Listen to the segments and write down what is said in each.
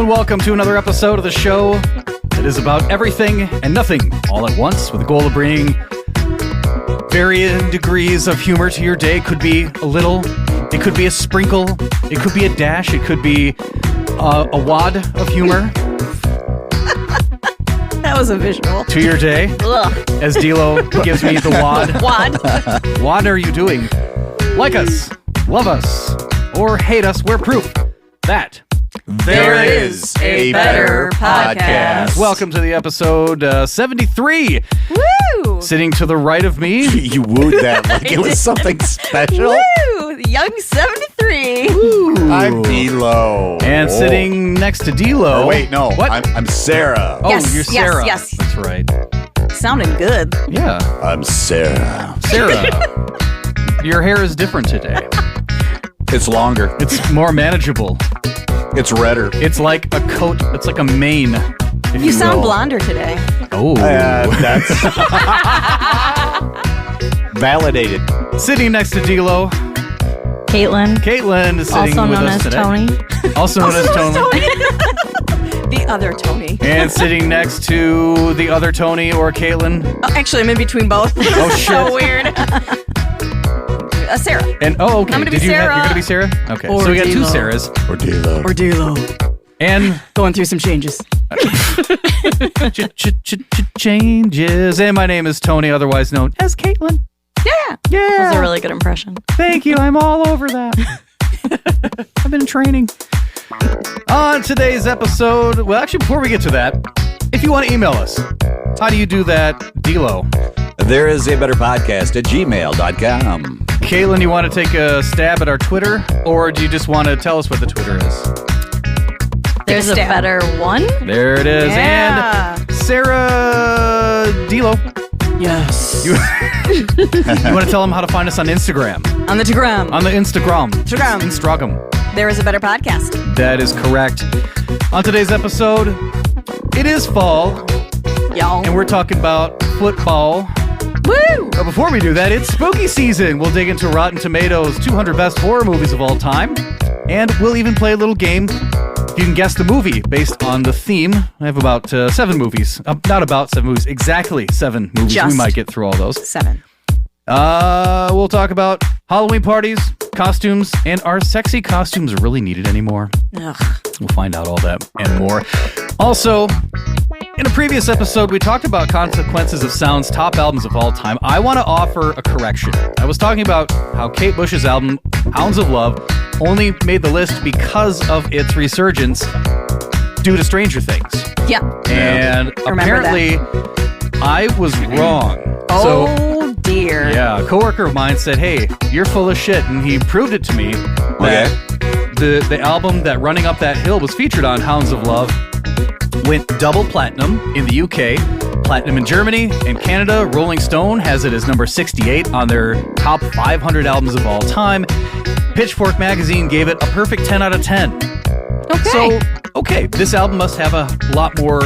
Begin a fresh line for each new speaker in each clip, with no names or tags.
and welcome to another episode of the show that is about everything and nothing all at once, with the goal of bringing varying degrees of humor to your day. It could be a little, it could be a sprinkle, it could be a dash, it could be a wad of humor.
That was a visual.
To your day.
Ugh.
As D'Lo gives me the wad.
Wad.
What are you doing? Like us, love us, or hate us, we're proof that
there is a better podcast.
Welcome to the episode 73.
Woo!
Sitting to the right of me.
You wooed that like it was something special.
Woo! Young 73.
Ooh.
I'm D-Lo.
And sitting next to D'Lo.
Oh, wait, no.
What?
I'm Sarah.
Oh,
Yes,
you're Sarah.
yes.
That's right.
Sounding good.
Yeah.
I'm Sarah.
Sarah. Your hair is different today.
It's longer.
It's more manageable.
It's redder.
It's like a coat. It's like a mane.
You sound
will.
blonder today.
Oh.
That's validated.
Sitting next to D'Lo.
Caitlin.
Caitlin is sitting
Also
with
known
us
as
today.
Tony.
Also known as Tony.
The other Tony.
And sitting next to the other Tony or Caitlin.
Oh, actually, I'm in between both.
Oh, shit.
So weird. Sarah.
And okay.
I'm gonna be
Did you
Sarah.
You're gonna be Sarah? Okay.
Or
so we got two
D'Lo.
Sarahs.
Or D-Lo.
Or D-Lo.
And
Going through some changes.
changes. And my name is Tony, otherwise known as Caitlin.
Yeah.
Yeah.
That's a really good impression.
Thank you. I'm all over that. I've been training. On today's episode, well, actually, before we get to that, if you want to email us, how do you do that, D'Lo?
There is a better podcast at gmail.com.
Caitlin, you want to take a stab at our Twitter, or do you just want to tell us what the Twitter is?
There's a
Stab.
better one.
There it is.
Yeah.
And Sarah D'Lo,
Yes.
you want to tell them how to find us on Instagram?
On the Tagram.
On the Instagram.
Instagram.
Instagram.
There is a better podcast.
That is correct. On today's episode, it is fall,
Y'all.
and we're talking about football.
Woo!
But before we do that, it's spooky season. We'll dig into Rotten Tomatoes' 200 best horror movies of all time, and we'll even play a little game. If you can guess the movie based on the theme, I have about 7 movies. Not about 7 movies, exactly 7 movies.
Just
We might get through all those.
7.
We'll talk about Halloween parties, costumes, and are sexy costumes really needed anymore?
Ugh.
We'll find out all that and more. Also, in a previous episode, we talked about Consequences of Sound's top albums of all time. I want to offer a correction. I was talking about how Kate Bush's album, Hounds of Love, only made the list because of its resurgence due to Stranger Things.
Yeah.
And
Remember
apparently, I was wrong.
Oh, dear.
Yeah, a coworker of mine said, "Hey, you're full of shit," and he proved it to me that the album that Running Up That Hill was featured on, Hounds of Love, went double platinum in the UK, platinum in Germany and Canada. Rolling Stone has it as number 68 on their top 500 albums of all time. Pitchfork magazine gave it a perfect 10 out of 10.
Okay.
So, okay, this album must have a lot more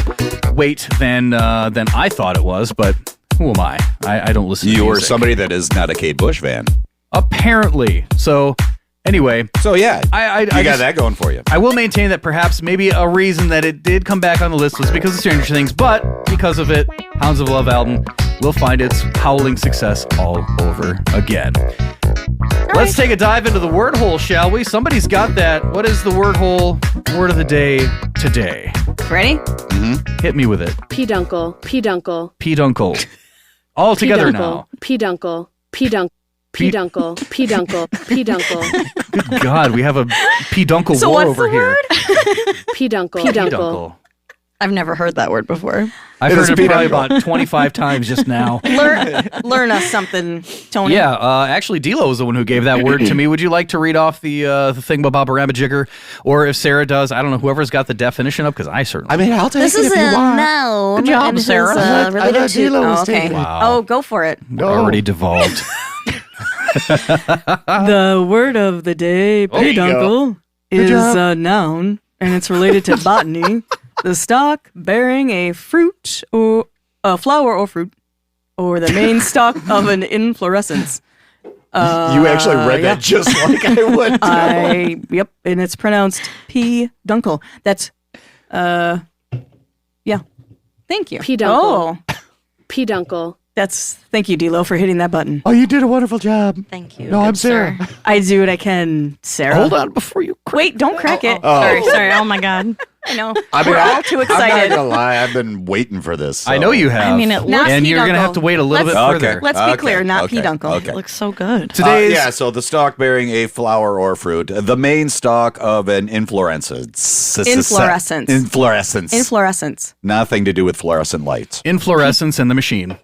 weight than I thought it was, but who am I? I don't listen to
You are
music.
somebody that is not a Kate Bush fan.
Apparently. So, anyway,
So yeah,
I
you got
just-
that going for you.
I will maintain that perhaps maybe a reason that it did come back on the list was because of Stranger Things, but because of it, Hounds of Love album will find its howling success all over again. Let's take a dive into the Wordhole, shall we? Somebody's got that. What is the Wordhole word of the day today?
Ready?
Hit me with it.
Peduncle, peduncle,
Peduncle. All together now.
peduncle, peduncle, peduncle, peduncle, peduncle,
Good God, we have a peduncle
So
war
what's
over
the
here.
word?
peduncle,
Peduncle.
I've never heard that word before.
I've
It is
heard it probably
peduncle.
about 25 times just now.
Learn us something, Tony.
Yeah, actually, D'Lo was the one who gave that word to me. Would you like to read off the thing about Baba Jigger? Or if Sarah does, I don't know, whoever's got the definition up, because I certainly...
I mean, I'll take
This
it
is
if you
a
want.
noun.
Good job,
and it is,
Sarah.
I
related
thought
to.
D'Lo was
Oh, okay.
taking it.
Wow.
Oh, go for it.
already devolved.
The word of the day,
There you go.
peduncle,
Good
is
job.
a noun, and it's related to botany. The stalk bearing a fruit or a flower or fruit, or the main stalk of an inflorescence.
You actually read
yeah.
that just like I would.
Yep, and it's pronounced peduncle. That's Yeah. Thank you.
Peduncle.
Oh,
Peduncle.
thank you, D'Lo, for hitting that button.
Oh, you did a wonderful job.
Thank you.
No, I'm
good
Sarah.
sir.
I do what I can, Sarah.
Hold on before you.
Wait, don't crack it.
Sorry. Oh my God.
I know.
I mean,
We're all too
I'm not
excited.
gonna lie. I've been waiting for this.
I know you have.
I mean, it looks.
and you're gonna have to wait a little bit further.
Let's be clear, not Peduncle.
Okay.
It looks so good.
Today's
Yeah, so the stalk bearing a flower or fruit, the main stalk of an inflorescence.
Inflorescence.
Inflorescence. Nothing to do with fluorescent lights.
inflorescence in the machine.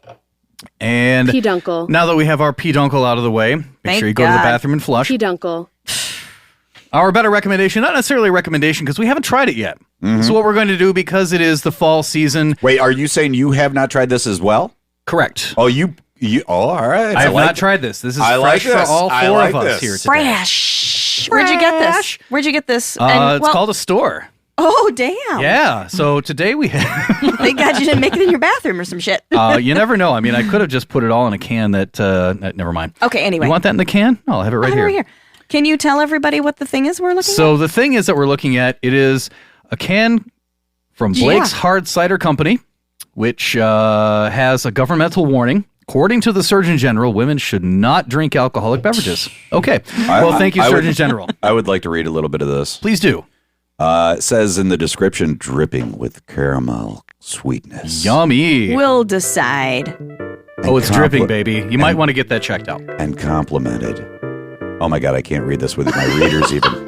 And
Peduncle.
now that we have our peduncle out of the way, make
Thank
sure you go to the
God.
bathroom and flush.
Peduncle.
Our better recommendation, not necessarily a recommendation because we haven't tried it yet. So what we're going to do, because it is the fall season,
Wait, are you saying you have not tried this as well?
correct.
Oh, you all right.
I have
like
not tried this. This is
I like
fresh
this.
for all
I
four
like
of us
this.
here today.
Fresh. Where'd you get this? Where'd you get this?
It's called a store.
Oh, damn.
Yeah. So today we have.
Thank God you didn't make it in your bathroom or some shit.
You never know. I mean, I could have just put it all in a can. Never mind.
Okay, anyway.
You want that in the can? No, I'll have it right
I have it
here.
right here. Can you tell everybody what the thing is we're looking
So the thing is that we're looking at, it is a can from Blake's Hard Cider Company, which has a governmental warning. According to the Surgeon General, women should not drink alcoholic beverages. Okay. Well, thank you,
I would-
Surgeon General.
I would like to read a little bit of this.
Please do.
It says in the description, dripping with caramel sweetness.
Yummy.
at? We'll decide.
Oh, it's
And
dripping,
compli-
baby. You might want to get that checked out.
And complimented. Oh my God, I can't read this with my readers even.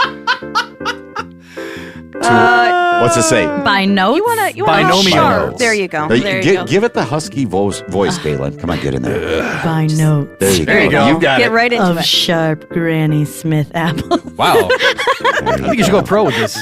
What's it say?
By notes.
You wanna
Binomial
sharp.
notes.
There you go.
There you go.
Give it the husky voice, Katelyn. Come on, get in there.
By notes.
There you go. You got
Get
it.
right into
Of
it.
sharp Granny Smith apple.
Wow. I think you should go pro with this.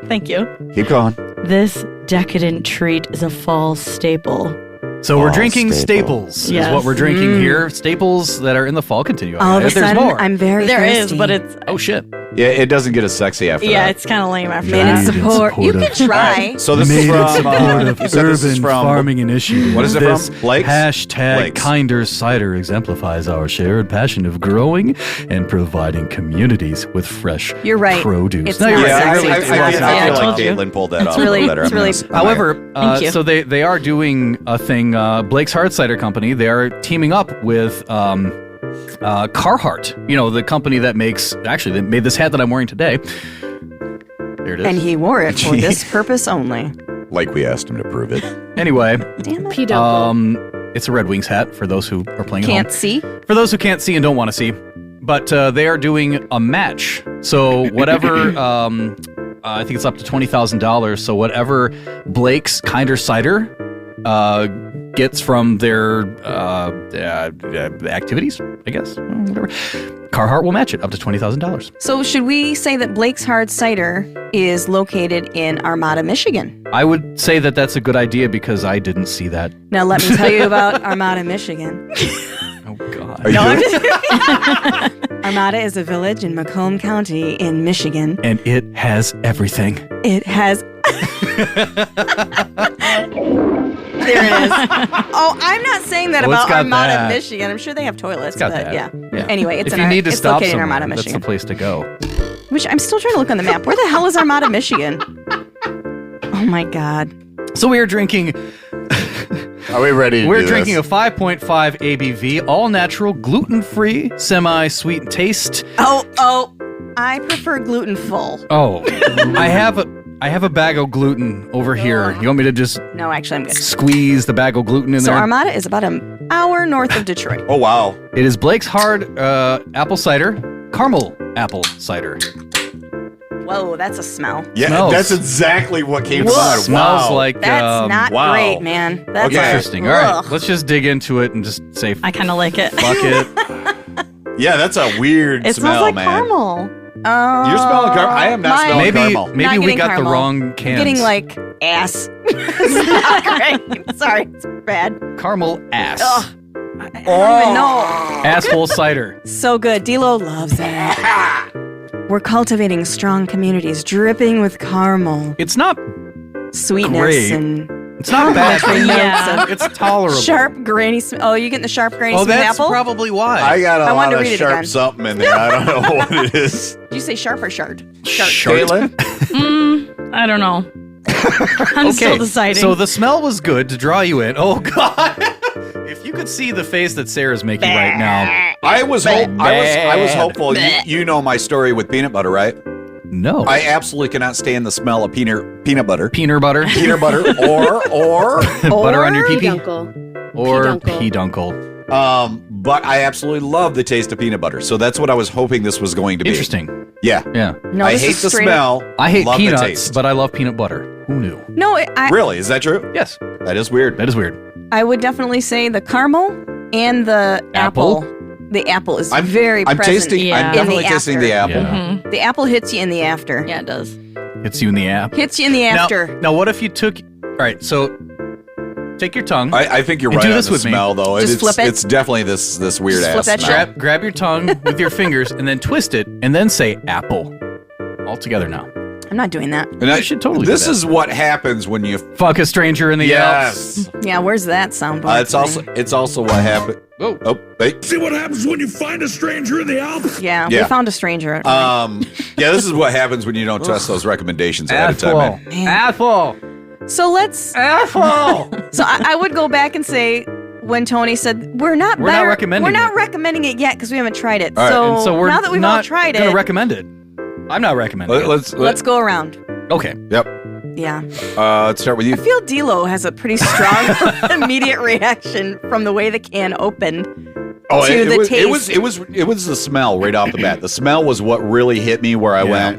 Thank you.
Keep going.
This decadent treat is a fall staple.
So we're
Fall
drinking
staple.
staples, is
Yes.
what we're drinking here. Staples that are in the fall continue.
All of a
There's
sudden,
more.
I'm very
There is,
thirsty.
but it's
Oh, shit.
Yeah, it doesn't get as sexy after
yeah,
that.
it's kind of lame after
made in
that.
support. You can try.
So this is from you said this is from
Initiative.
What is it
This
from? Blake's?
Hashtag
Blake's.
Kinder Cider exemplifies our shared passion of growing and providing communities with fresh
You're right.
produce.
It's
No,
not
you're
Yeah,
right.
sexy.
I
It's
feel
not
like
sexy.
I told you.
Katelyn pulled that off
really-
a little better.
it's
I'm
really-
gonna-
However,
Thank you.
so they are doing a thing. Blake's Hard Cider Company. They are teaming up with Carhartt. You know, the company that they made this hat that I'm wearing today. There it is.
And he wore it for this purpose only.
like we asked him to prove it.
Anyway,
Damn it.
Peduncle.
it's a Red Wings hat for those who are playing at home.
Can't see.
For those who can't see and don't want to see, but they are doing a match. So whatever, I think it's up to $20,000. So whatever Blake's Kinder Cider gets from their activities, I guess, whatever, Carhartt will match it up to $20,000.
So should we say that Blake's Hard Cider is located in Armada, Michigan?
I would say that that's a good idea because I didn't see that.
Now let me tell you about Armada, Michigan.
Oh God!
Are you
I'm
doing-
just Armada is a village in Macomb County in Michigan.
And it has everything.
It has. There it is. Oh, I'm not saying that
Oh, it's
about
got
Armada,
that.
Michigan. I'm sure they have toilets,
It's got
but
that.
yeah. Anyway, it's
if
in
you
our,
need to
it's
stop
located in
somewhere,
Armada,
that's the
Michigan.
place to go.
Which I'm still trying to look on the map. Where the hell is Armada, Michigan? Oh my God.
So we are drinking.
Are we ready to
We're
do
drinking
this?
a 5.5 ABV, all natural, gluten-free, semi-sweet taste.
Oh, I prefer gluten full.
Oh, I have a bag of gluten over here. You want me to just
No, actually, I'm good.
squeeze the bag of gluten in
So
there?
Armada is about an hour north of Detroit.
Oh wow.
It is Blake's Hard apple cider, caramel apple cider.
Whoa, that's a smell.
Yeah,
Smells.
that's exactly what came to
Whoa.
mind.
Smells
Wow.
like
That's not
wow.
great, man. That's
Okay.
interesting. All right,
Ugh.
let's just dig into it and just say
I kind of like it.
fuck it.
Yeah, that's a weird
It
smell,
smells like
man.
caramel.
You're smelling caramel. I am not smelling
Maybe
caramel.
maybe
Not
we
getting
got
caramel.
the wrong cans.
I'm getting like ass. It's not great. Sorry, it's bad.
caramel ass.
Ugh. I don't even know.
Asshole cider.
So good. D-Lo loves it. We're cultivating strong communities dripping with caramel,
It's not
sweetness,
Great.
and
it's not bad.
complimentary
Yeah.
notes
It's tolerable.
of sharp granny. Oh, you getting the sharp granny
Oh,
smooth
that's
apple?
probably why.
I got a
I wanted
lot
to
of
read it
sharp
again.
something in there. I don't know what it is.
Did you say sharp or shard?
Shart.
Katelyn?
I don't know. I'm still deciding.
So the smell was good to draw you in. Oh God! If you could see the face that Sarah's making right now.
I was hopeful. You know my story with peanut butter, right?
No.
I absolutely cannot stand the smell of peanut butter.
Peanut butter.
Peanut butter or
Butter on your pee-pee.
Peduncle.
Or
Peduncle.
peduncle.
But I absolutely love the taste of peanut butter. So that's what I was hoping this was going to be.
Interesting.
Yeah.
Yeah.
No,
I
this
hate
is
the
straight
smell.
I hate
love the
peanuts,
taste.
but I love peanut butter. Who knew?
No,
Really? Is that true?
Yes.
That is weird.
That is weird.
I would definitely say the caramel and the apple. The apple is very
I'm
present.
tasting.
Yeah.
I'm
In
definitely
the
tasting the apple.
Yeah.
The apple hits you in the after.
Yeah, it does.
Hits you in the app.
Hits you in the after.
Now, what if you took... All right, so take your tongue.
I think you're
And
right
do
on
this
the
with me.
smell, though.
Just flip it.
It's definitely this weird
Just
ass
flip that
smell.
shit.
Grab your tongue with your fingers and then twist it and then say apple. All together now.
I'm not doing that.
And
You should totally do
This
that.
is what happens when you.
Fuck a stranger in the Alps.
Yes.
Yeah, where's that soundboard?
It's also what happened. Oh, hey.
See what happens when you find a stranger in the Alps?
Yeah,
Yeah.
we found a stranger.
Yeah, this is what happens when you don't trust those recommendations ahead of time.
Apple.
Man.
Apple.
So let's.
Apple.
So I would go back and say when Tony said we're not
recommending
we're not
it.
recommending it yet because we haven't tried it.
All right,
so,
And so we're
now that we've all
not
tried
gonna
it,
recommend it. I'm not recommending it.
let's go around.
Okay.
Yep.
Yeah,
Let's start with you.
I feel D'Lo has a pretty strong immediate reaction from the way the can opened.
Oh,
to
it
the
was,
taste.
it was the smell right off the bat. The smell was what really hit me where I went,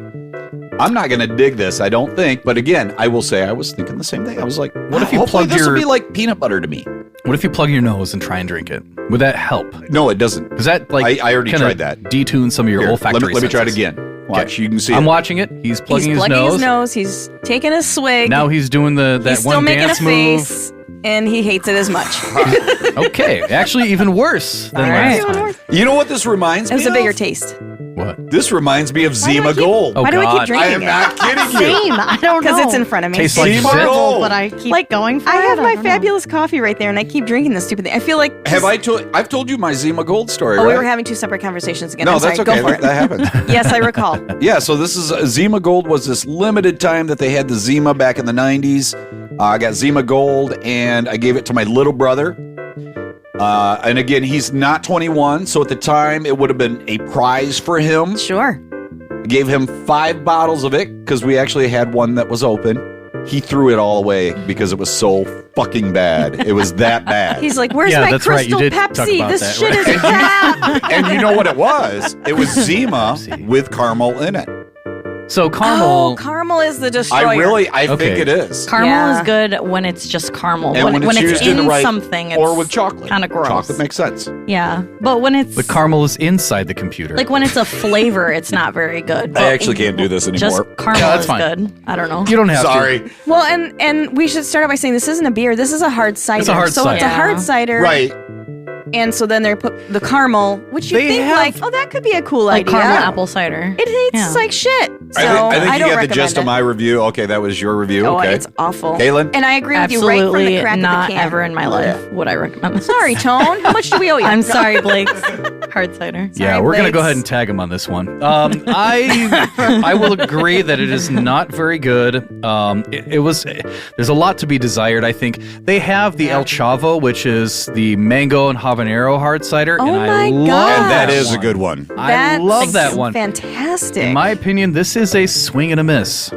I'm not going to dig this, I don't think. But again, I will say I was thinking the same thing. I was like,
What if you
hopefully
plugged
this will
your-
be like peanut butter to me?
What if you plug your nose and try and drink it? Would that help?
No, it doesn't.
Does that like
I already
kinda
tried that.
detune some of your
Here,
olfactory
let me try it
senses?
again. Watch, you can see
I'm
it.
watching it. He's plugging,
He's plugging his nose. He's taking a swig.
Now he's doing that
he's still
one
making
dance
a face, and he hates it as much.
move. Okay, actually even worse than
All
last
right.
time.
You know what this reminds
It
me
was a
of?
bigger taste.
What?
This reminds me of
Why do I
Zima
keep-
Gold.
Oh,
Why do I
God.
keep drinking
I am
it?
not kidding you.
Same. I don't know.
Because it's in front of me.
Tastes like
Zima
shit.
Gold.
But I keep
Like,
going for
I
it.
have my
don't know.
fabulous coffee right there, and I keep drinking this stupid thing. I feel like
I've told you my Zima Gold story,
Oh,
right?
we were having two separate conversations again.
No,
I'm sorry.
that's okay.
Go for it.
That happened.
Yes, I recall.
Yeah, so this is Zima Gold was this limited time that they had the Zima back in the 90s. I got Zima Gold and I gave it to my little brother. And again, he's not 21, so at the time it would have been a prize for him.
Sure.
I gave him 5 bottles of it because we actually had one that was open. He threw it all away because it was so fucking bad. It was that bad.
He's like, "Where's
Yeah,
my
that's right. You
Crystal
did talk
Pepsi?
about
This
that,
shit
right?
is crap."
And you know what it was? It was Zima with caramel in it.
So
Oh,
caramel.
caramel is the destroyer.
I
Okay.
think it is.
Caramel
Yeah.
is good when it's just caramel.
And when it's used in
in
the right-
something, it's
Or with chocolate.
kind of gross.
Chocolate makes sense.
Yeah, but when it's
The caramel is inside the computer.
like when it's a flavor, it's not very good.
I
But
actually can't do this
just
anymore.
caramel
Yeah, that's
is
fine.
good. I don't know.
you don't have
Sorry.
to.
Well, and we should start out by saying this isn't a beer. This is a hard cider.
It's a hard
so
cider.
it's a hard
Yeah.
cider,
Right.
And so then they put the caramel, which you
They
think
have-
like, oh, that could be a cool
Like
idea.
caramel apple cider.
It tastes
Yeah.
like shit. So
I think
don't
you got the
recommend
gist
it.
of my review. Okay, that was your review.
Oh,
okay.
it's awful.
Katelyn?
And I agree with you right from
Absolutely
the crack
not
of the can.
ever in my life would I recommend this.
Sorry, Tone. How much do we owe you?
I'm sorry, Blake. Hard cider.
Yeah,
Sorry,
we're gonna go
Blakes.
ahead and tag him on this one. I will agree that it is not very good. It was. There's a lot to be desired. I think they have the El Chavo, which is the mango and habanero hard cider,
Oh
and I
my
love
God.
And that is a
one.
good one.
I love that one.
Fantastic.
In my opinion, this is a swing and a miss.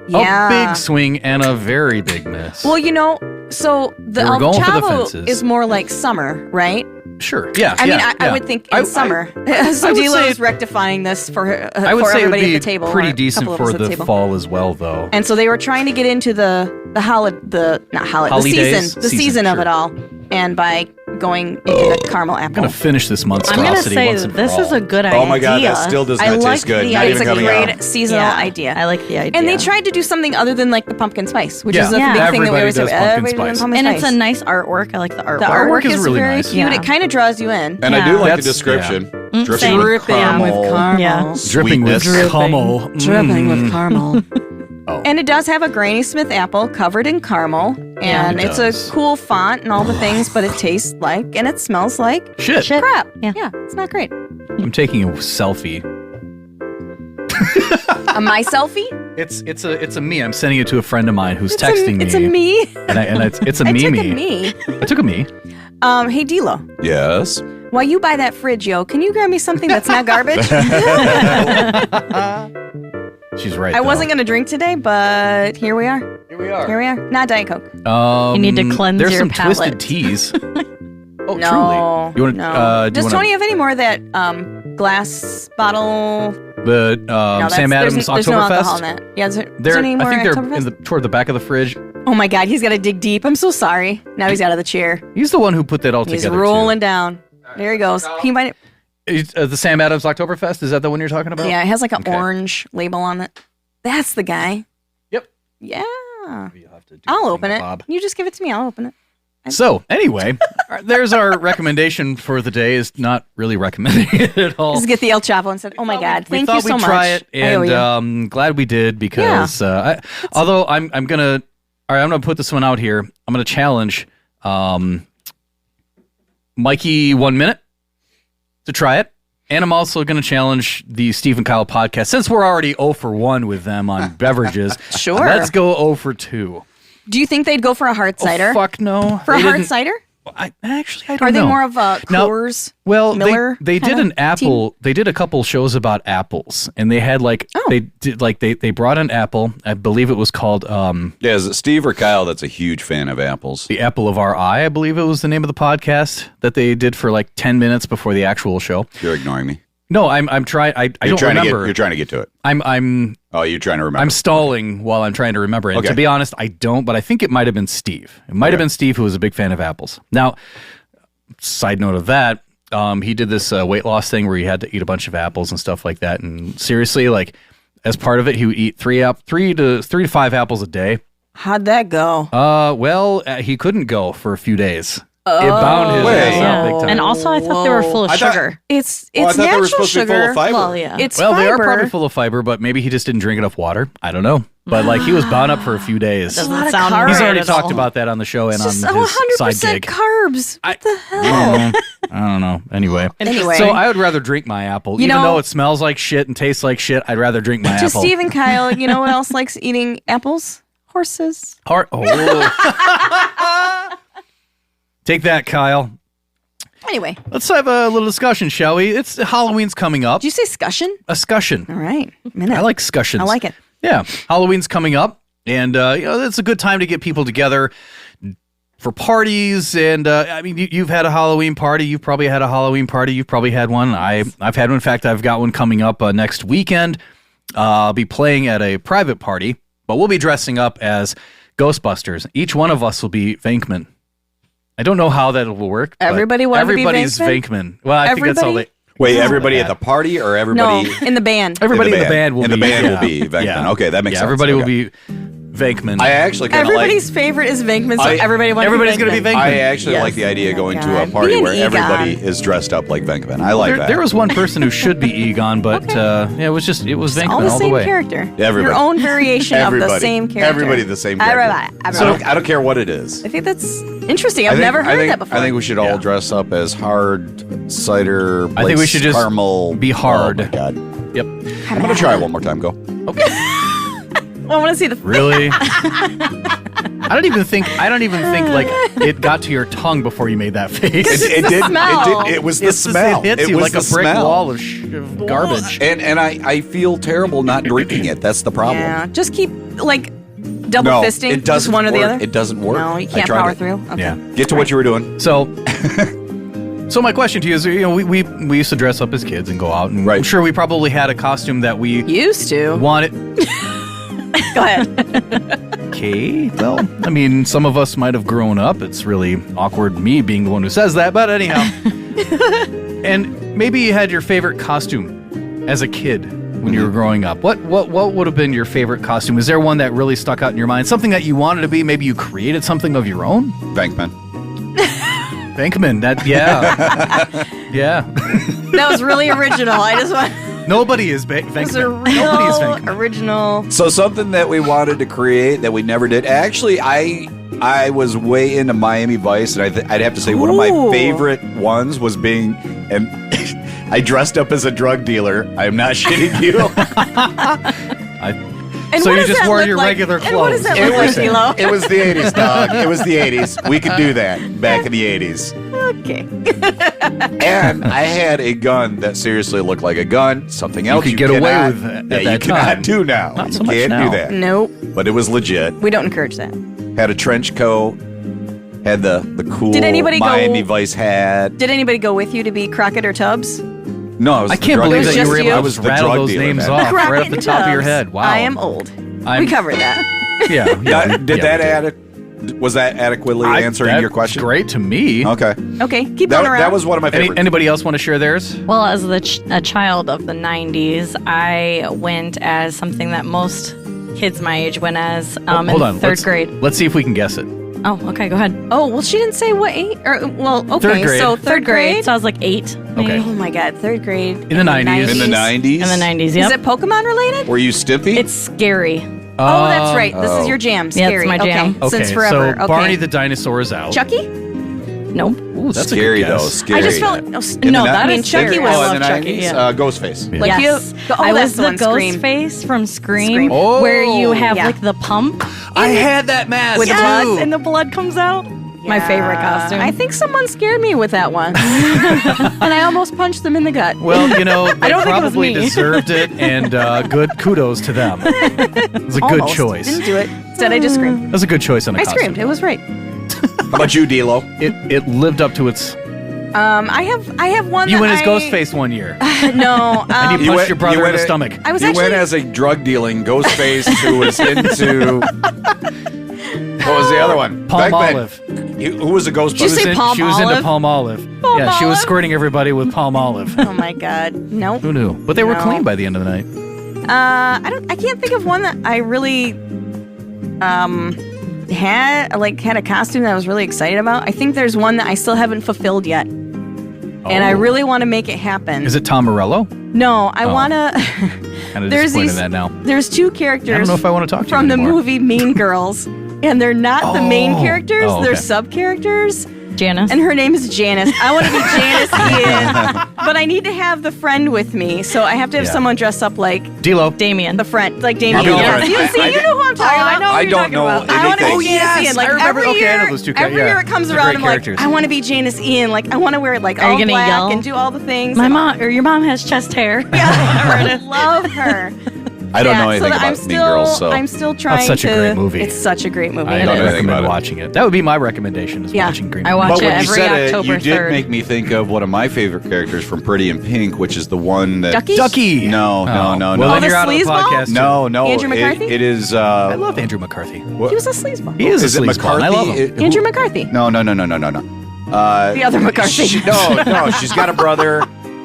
Yeah.
A big swing and a very big miss.
Well, you know, so the
They were
El
going for the
Chavo
fences.
is more like summer, right?
sure. Yeah.
I
yeah,
mean, I
yeah.
would think in summer.
I
So
would
D'Lo
say
is rectifying this for
I would
for
say it would
everybody
be
at the table.
pretty
or a
decent
couple of
for
us at
the
table.
fall as well, though.
And so they were trying to get into the
Holidays?
the season of
sure.
it all, and by going into the caramel
I'm
apple.
gonna finish this
I'm gonna
monstrosity
say
once and
this
for
is
all.
a good idea.
Oh my God, that still does
I
not
like
taste good.
the
Not
It's
even
a
coming
great
out.
seasonal
Yeah,
idea.
I like the idea.
And they tried to do something other than like the pumpkin spice, which
Yeah.
is a
Yeah.
big thing that we
Everybody
always
does
say.
pumpkin
Everybody does
spice.
pumpkin
and it's a
spice.
nice artwork. I like the artwork.
The artwork
is
is
really
very
nice.
cute.
Yeah.
It kind of draws you in.
And I
Yeah.
do like the
That's-
description.
Mm,
Dripping
same.
with
Dripping
caramel.
with caramel.
Yeah.
Dripping with
Sweetness.
caramel.
Dripping with caramel.
Oh.
And it does have a Granny Smith apple covered in caramel. And
it
it's
does.
a cool font and all the things, but it tastes like and it smells like
Shit.
crap.
Yeah.
It's not great.
I'm taking a selfie.
My selfie?
It's a me. I'm sending it to a friend of mine who's texting me.
It's a me.
And it's a
I
me.
took a me.
I took a me.
Hey, D'Lo.
Yes.
While you buy that fridge, yo, can you grab me something that's not garbage?
She's right.
I
though.
wasn't gonna drink today, but here we are. Here we are. Not Diet Coke.
You need to cleanse
there's
your
some
palate.
twisted teas. Oh,
No.
truly. You want
No.
do you
Does
wanna-
Tony have any more of that glass bottle?
the
No,
Sam Adams
there's no alcohol
Oktoberfest?
in that. Yeah, is there
They're,
any more
I think they're
Oktoberfest?
toward the back of the fridge.
Oh my God, he's got to dig deep. I'm so sorry. Now he's out of the chair.
He's the one who put that all
He's
together.
rolling down. There he goes. He might.
The Sam Adams Oktoberfest, is that the one you're talking about?
Yeah, it has like an
Okay.
orange label on it. That's the guy.
Yep.
Yeah.
You'll have to do
I'll
the
open it.
thingamabob.
You just give it to me. I'll open it.
So, anyway, there's our recommendation for the day. Is not really recommending it at all.
Just get the El Chapo and said, "Oh my God,
we
thank
thought
you so
we'd
much."
try it,
I owe
and
you.
glad we did because although I'm gonna put this one out here. I'm gonna challenge Mikey 1 minute to try it, and I'm also gonna challenge the Steve and Kyle podcast since we're already 0 for 1 with them on beverages.
Sure.
Let's go 0 for 2.
Do you think they'd go for a hard cider?
Oh, fuck no.
For a
They
hard
didn't-
cider?
I don't
Are they
know.
more of a
Now-
Coors?
Well,
Miller
they did
kinda
an apple. They did a couple shows about apples, and they had they brought an apple. I believe it was called
Yeah, is it Steve or Kyle that's a huge fan of apples?
the apple of our eye. I believe it was the name of the podcast that they did for like 10 minutes before the actual show.
You're ignoring me.
No, I'm trying. I
You're
don't
trying
remember.
you're trying to get to it.
I'm
Oh, you're trying to remember.
I'm stalling while I'm trying to remember. And
Okay.
to be honest, I don't. But I think it might have been Steve. It might have been Steve who was a big fan of apples. Now, side note of that, he did this weight loss thing where he had to eat a bunch of apples and stuff like that. And seriously, like as part of it, he would eat three to 5 apples a day.
How'd that go?
He couldn't go for a few days. It bound his
Wait.
ass out big time.
And also, I thought they were full of
I thought-
sugar.
It's
Oh, I thought
natural
they were supposed
sugar.
to be full of fiber.
Well, yeah.
It's
Well, they are
fiber.
probably full of fiber, but maybe he just didn't drink enough water. I don't know. But like he was bound up for a few days.
a lot of
sound
carbs.
He's
right
already
at
talked
all.
about that on the show and
It's
on
just
his side
100%
gig.
carbs. What the hell?
I don't know. Anyway.
Anyway.
So I would rather drink my apple.
You
Even
know-
though it smells like shit and tastes like shit, I'd rather drink my
To
apple.
Steve and Kyle, you know what else likes eating apples? Horses.
Take that, Kyle.
Anyway,
Let's have a little discussion, shall we? It's Halloween's coming up.
did you say scussion?
A discussion.
All right. Minute.
I like discussions.
I like it.
Yeah, Halloween's coming up, and it's a good time to get people together for parties. And I mean, you've had a Halloween party. You've probably had a Halloween party. You've probably had one. I've had one. In fact, I've got one coming up next weekend. I'll be playing at a private party, but we'll be dressing up as Ghostbusters. Each one of us will be Venkman. I don't know how that will work. but
Everybody wanna be
everybody's
Venkman?
Venkman. Well, I think that's all
Everybody?
they.
Wait, everybody at the party or
No,
everybody?
in the band.
Everybody in the band will
In
be.
the band
yeah.
will be Venkman.
Yeah.
Okay, that makes sense.
Everybody will
Okay.
be Venkman.
I actually kind of like.
Everybody's favorite is Venkman, so
I-
everybody's
gonna be Venkman.
I actually
Yes.
like the idea of going to a
God. Be
party
an
where
Egon.
everybody is dressed up like Venkman. I like that.
There was one person who should be Egon, but it was Venkman
all the
all the
same
way.
character.
Everybody.
Your own variation of the
Everybody.
same character.
Everybody the same character.
Everybody.
I don't care what it is.
I think that's interesting. I've never heard that before.
I think we should all
Yeah.
dress up as hard cider.
I think we should just
caramel.
be hard.
Oh my god!
Yep.
I'm gonna try one more time. Go.
I want to see the.
Really? I don't even think like it got to your tongue before you made that face.
It
the
did.
smell.
It was the
It's just-
smell.
It hits you
was
like a
the
brick
smell.
wall of garbage.
And I feel terrible not drinking it. That's the problem.
Yeah, just keep like double
No,
fisting.
it doesn't
just one or the
work.
other.
It doesn't work.
No, you
I
can't
tried
power
it.
through. Okay.
Yeah.
Get to what you were doing.
So my question to you is, we used to dress up as kids and go out, and
Right.
I'm sure we probably had a costume that we
Used to.
wanted.
Go ahead.
Okay, well, I mean, some of us might have grown up. It's really awkward me being the one who says that, but anyhow. And maybe you had your favorite costume as a kid when you were growing up. What would have been your favorite costume? Is there one that really stuck out in your mind? Something that you wanted to be? Maybe you created something of your own?
Venkman.
Venkman, yeah. Yeah.
That was really original. I just want.
Nobody is
It was a
Venkman. Nobody is
real
Venkman.
original.
So something that we wanted to create that we never did. Actually, I was way into Miami Vice, and I'd have to say one of my
Ooh.
favorite ones was being, and I dressed up as a drug dealer. I'm not shitting you.
And
So
what
you
does
just
that
wore
look
your
like?
regular
And what does
clothes.
that look like, D'Lo?
It was the 80s, dog. It was the 80s. We could do that back in the 80s.
Okay.
And I had a gun that seriously looked like a gun. Something else
could get away
cannot-
with at
that
that
you cannot
time.
do now.
Not
You
so much
can't
now.
do that.
Nope.
But it was legit.
We don't encourage that.
Had a trench coat. Had the cool
Did anybody go-
Miami Vice hat.
Did anybody go with you to be Crockett or Tubbs?
No, I was
I
the
can't
drug
believe
dealer.
that you were
Just
able
you?
I
to
was
just
the
rattle
drug
those
dealer
names
then.
off
Crockett
right off the
and
top of your
Tubbs.
head. Wow.
I am old.
I'm-
We covered that.
Yeah.
Did
yeah,
that
we did.
was that adequately answering your question?
Great to me.
Okay.
Okay, keep going around.
That was one of my favorites.
Anybody else want to share theirs?
Well, as a child of the 90s, I went as something that most kids my age went as
Hold
in
on.
3rd grade.
Let's see if we can guess it.
Oh, okay, go ahead.
Oh, well, she didn't say what age. Well, okay,
3rd grade.
so
3rd grade. So I was like 8.
Okay.
Oh my God, 3rd grade.
In the 90s.
In the 90s?
In the 90s,
Is
yep.
it Pokemon related?
Were you Stimpy?
It's scary.
Oh, that's right. This is your jam.
Yeah, it's
Scary.
my jam.
Okay. Since forever.
So
okay.
Barney the dinosaur is out.
Chucky?
Nope.
Ooh, that's
scary
a good
though.
guess.
Scary.
I just felt.
No,
I
that
mean,
is
Chucky
scary.
was.
Oh,
I
in the
love
90s?
Chucky.
Yeah.
Ghostface.
Yeah.
Like
Yes.
you. Oh,
I
that's
was
the
the
one,
ghost
Scream.
face from Scream,
Scream.
Oh,
where you have
yeah.
like the pump
I had that mask
With
too.
blood
and the blood comes out. My favorite costume.
I think someone scared me with that one, and I almost punched them in the gut.
Well, you know, they
don't think it was
probably
me.
deserved it, and good kudos to them. It was a good
Almost.
choice.
Didn't do it. Instead, I just screamed.
It was a good choice on a
I
costume.
screamed. It was right.
How about you, D-Lo?
It lived up to its.
I have one.
You
that
went as
I-
Ghostface one year,
No.
and you punched your brother in the stomach.
I was
you
actually.
went as a drug dealing Ghostface who was into. What was the other one?
Palm
Beckman.
Olive.
Who was a Ghostbuster?
Did you say Palm
She was into
Olive?
palm olive.
Palm
Yeah, she was
olive?
squirting everybody with palm olive.
Oh my God. Nope.
Who knew? But they were
No.
clean by the end of the night.
I can't think of one that I really had a costume that I was really excited about. I think there's one that I still haven't fulfilled yet. And I
Oh.
really want to make it happen.
Is it Tom Morello?
No, I
Oh.
want to.
Kind of
There's
disappointed
these.
in that now.
There's two
I
characters
don't know if I want to talk to
from
you
the
anymore.
movie Mean Girls, and they're not the main
Oh.
characters.
Oh,
They're
okay.
sub characters.
Janice.
And her name is Janice. I want to be Janice Ian, but I need to have the friend with me, so I have to have
Yeah.
someone dress up like
D-Lo.
Damien.
the friend, like Damien.
I'll be the
Yes.
friend.
You see, you know who I'm talking about.
I don't know
I want to
anything.
be Janice Ian. Like
I remember-
every
okay, I
year,
know those two
every
yeah.
year it comes
They're
around,
great
I'm like,
characters.
I want to be Janice Ian. Like I want to wear like
Are you
all
gonna
black
yell?
and do all the things.
My mom or your mom has chest hair.
I love her.
I don't know
so
anything
that
about
I'm
Mean
still,
Girls, so
I'm still trying
such
to.
a great movie.
It's such a great movie.
I
It
don't know
is.
anything about
recommend
it.
watching it. That would be my recommendation is
Yeah.
watching Green
I
Movie.
watch
But
it
when you
every
said it,
October
you did
3rd.
make me think of one of my favorite characters from Pretty in Pink, which is the one that
Ducky?
Ducky.
No.
Well,
Oh,
then
the
you're out of the
sleazeball?
podcast. too.
No.
Andrew McCarthy?
It is.
I love Andrew McCarthy.
He was a sleazeball.
He is,
Is
a
it
sleazeball,
McCarthy?
and I love him.
Andrew McCarthy.
No.
The other McCarthy.
No. She's got a brother.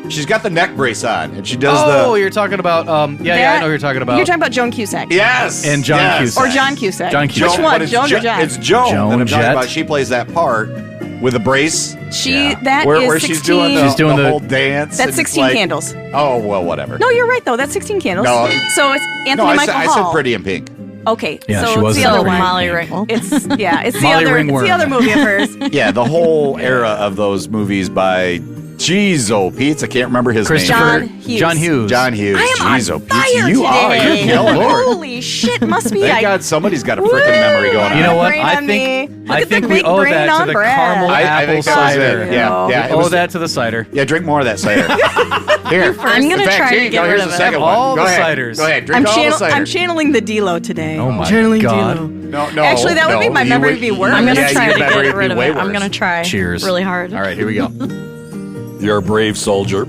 She's got the neck brace on, and she does
Oh,
the.
you're talking about. I know who you're talking about.
You're talking about Joan Cusack.
Yes.
And John
yes.
Cusack.
Or John Cusack.
John Cusack.
Which
Joan,
one?
but it's
Joan or
Jo-
John?
It's Joan,
Joan
that I'm talking
Jett.
about. She plays that part with the brace.
She
Yeah.
that
Where,
is
where
16.
she's doing the,
She's doing
the
the-
whole dance.
That's
and it's
16
like-
candles.
Oh well, whatever.
No, you're right though. That's 16 candles.
No.
So it's
No,
Anthony
I
Michael
said, I
Hall.
said Pretty in Pink.
Okay.
Yeah,
so
she
it's
was
the
in
other
Pretty
one.
in
Molly
Pink.
Ringwald.
It's the
Molly
other. It's
Ringworm.
the other movie of hers.
Yeah, the whole era of those movies by Jeez, Pete's. I can't remember his
Christopher
name.
John Hughes.
John Hughes.
John Hughes.
I am
Jeez,
on
Pete's.
fire
You are.
today.
You're killing it.
Holy shit! Must be.
Thank
I
God somebody's got a freaking memory going on.
You know what?
Brain
I
on
think
me.
I
Look at
think
the
we
big
owe
brain
that to
on
the
Brad.
caramel
I
apple
think that was
cider.
it. Yeah.
We
It
owe
was-
that to the cider.
Yeah, drink more of that cider. Here.
I'm gonna
In fact,
try
here
to
you
get
go.
rid
Here's
of
the
it.
second
All
one. Go
the
ahead.
ciders.
Go ahead. Drink all the cider.
I'm channeling the D-Lo today.
Oh my
Channeling
God.
D-Lo.
No.
Actually, that would make my
you
memory
would-
be worse.
I'm gonna
Yeah,
try
your
to
memory
get
would
rid
be
of
way
it. I'm
worse.
gonna try.
Cheers.
Really hard.
All right, here we go.
You're a brave soldier.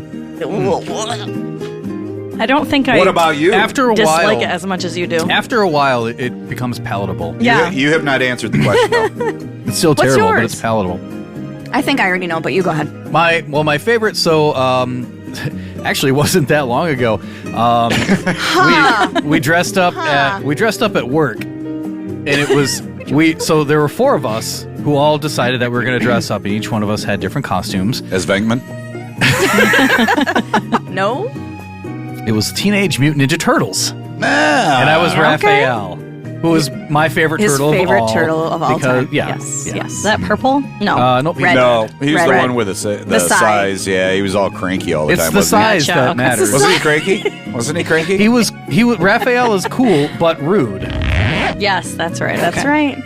I don't think I
What about you?
After a
dislike
while,
it as much as you do.
after a while, it becomes palatable.
Yeah.
You have not answered the question, though.
It's still
What's
terrible, but
yours?
it's palatable.
I think I already know, but you go ahead.
My favorite. So, actually, it wasn't that long ago. We dressed up at work, and it was So there were four of us who all decided that we were going to dress up, and each one of us had different costumes.
As Venkman?
No.
It was Teenage Mutant Ninja Turtles,
Ah,
and I was Raphael. who is my favorite
His
turtle
favorite
of all.
turtle of all time.
Yeah.
Yes.
yeah.
Yes.
Is that purple? No.
Nope.
Red.
No, he was the
Red.
one with the
size.
size. Yeah, he was all cranky all the
It's
time.
the
wasn't
size
Gotcha.
that
Okay.
matters.
Wasn't he cranky? Wasn't he cranky?
He was. Raphael is cool but rude.
Yes, that's right.
That's
Okay.
right.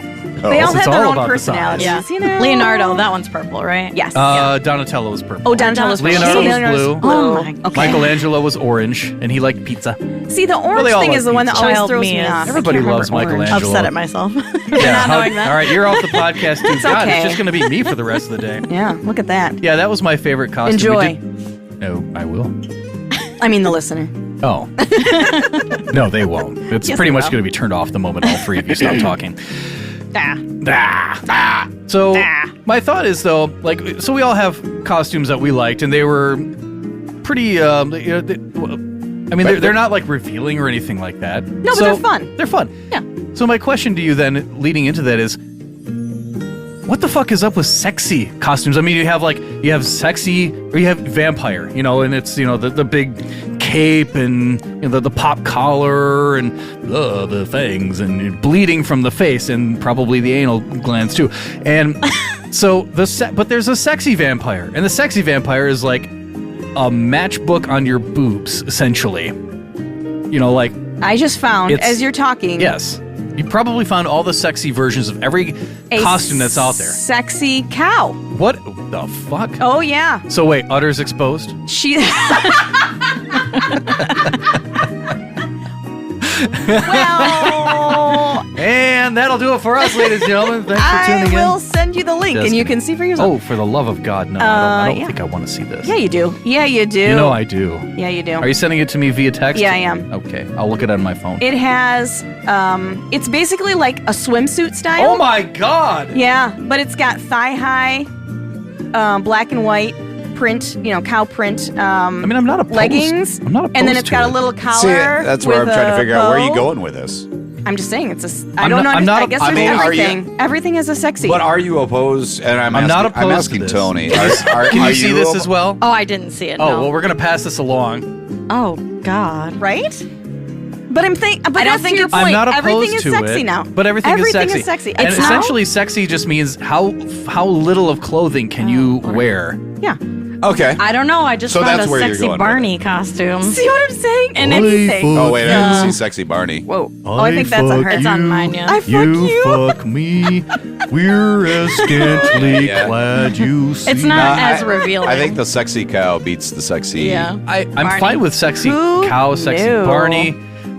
Oh.
They all
It's
have their
all
own
about the size.
personalities.
Yeah.
You know?
Leonardo, that one's purple, right?
Yes.
Donatello was purple.
Oh, Donatello's purple.
Leonardo was
Leonardo's
blue.
Oh my
Okay.
Michelangelo was orange, and he liked pizza.
See, the orange
they all
thing
like
is the one that
pizza.
always
Child
throws
me
me
is-
off.
Everybody
I can't
loves
remember orange.
Michelangelo.
Upset at myself.
Yeah,
Not knowing that.
All right, you're off the podcast too.
It's
God,
okay.
it's just going to be me for the rest of the day.
Yeah, look at that.
Yeah, that was my favorite costume. We
Enjoy.
did- No, I will.
I mean, the listener.
Oh. No, they won't. It's
Yes,
pretty
they
much
will.
going to be turned off the moment all three of you stop talking. So my thought is though, like, so we all have costumes that we liked, and they were pretty. You know, I mean, they're not like revealing or anything like that.
No, but they're fun.
They're fun.
Yeah.
So my question to you then, leading into that, is, what the fuck is up with sexy costumes? I mean, you have sexy, or you have vampire, you know, and it's, you know, the big cape and, you know, the pop collar and the fangs and bleeding from the face and probably the anal glands too. And so but there's a sexy vampire, and the sexy vampire is like a matchbook on your boobs, essentially. You know, like,
I just found,
It's-
as you're talking,
yes, you probably found all the sexy versions of every
a
costume that's out there.
Sexy cow.
What the fuck?
Oh, yeah.
So wait, udder's exposed?
She. Well,
And that'll do it for us, ladies and gentlemen. Thanks for
I
tuning
will
in.
send you the link,
Just
and you
kidding.
can see for yourself.
Oh, for the love of God, no. I don't
yeah.
think I want to see this.
Yeah, you do. Yeah, you do.
You know I do.
Yeah, you do.
Are you sending it to me via text?
Yeah, I am.
Okay, I'll look it on my phone.
It has, it's basically like a swimsuit style.
Oh my God!
Yeah, but it's got thigh-high, black and white print, you know, cow print.
I mean, I'm not opposed.
Leggings.
I'm not opposed
And then it's
to
got
it.
a little collar.
See, that's where I'm
with
trying to
a
figure out where are you
bow.
going with this.
I'm just saying it's a. I
I'm
don't
not-
know.
I'm not-
I guess
I
there's
mean, are you-
everything. Everything is a sexy.
But are you opposed? And I'm
not
asking, I'm
opposed
asking
to this.
Tony.
Can you see this as well?
Oh, I didn't see it.
Oh,
no.
well, we're going to pass this along.
Oh, God.
right? But I'm think. But
I don't
that's
think
your
it's-
point.
I'm not opposed
Everything is
to
sexy
it,
now.
but everything is sexy. And
It's now-
essentially, sexy just means how little of clothing can you wear.
Yeah.
Okay.
I don't know. I just
So
found
that's
a
where you're
sexy
going with
Barney costume.
See what I'm saying?
And
anything.
Oh, wait, I didn't see Sexy Barney.
Whoa. Oh, I think that's on her.
It's on mine, yeah.
I fuck you.
fuck me. We're as scantily
Yeah.
clad, you see.
It's not
No,
as
I-
revealing.
I think the sexy cow beats the sexy.
Yeah.
I'm
Barney.
fine with sexy
Who
cow, sexy
knew?
Barney,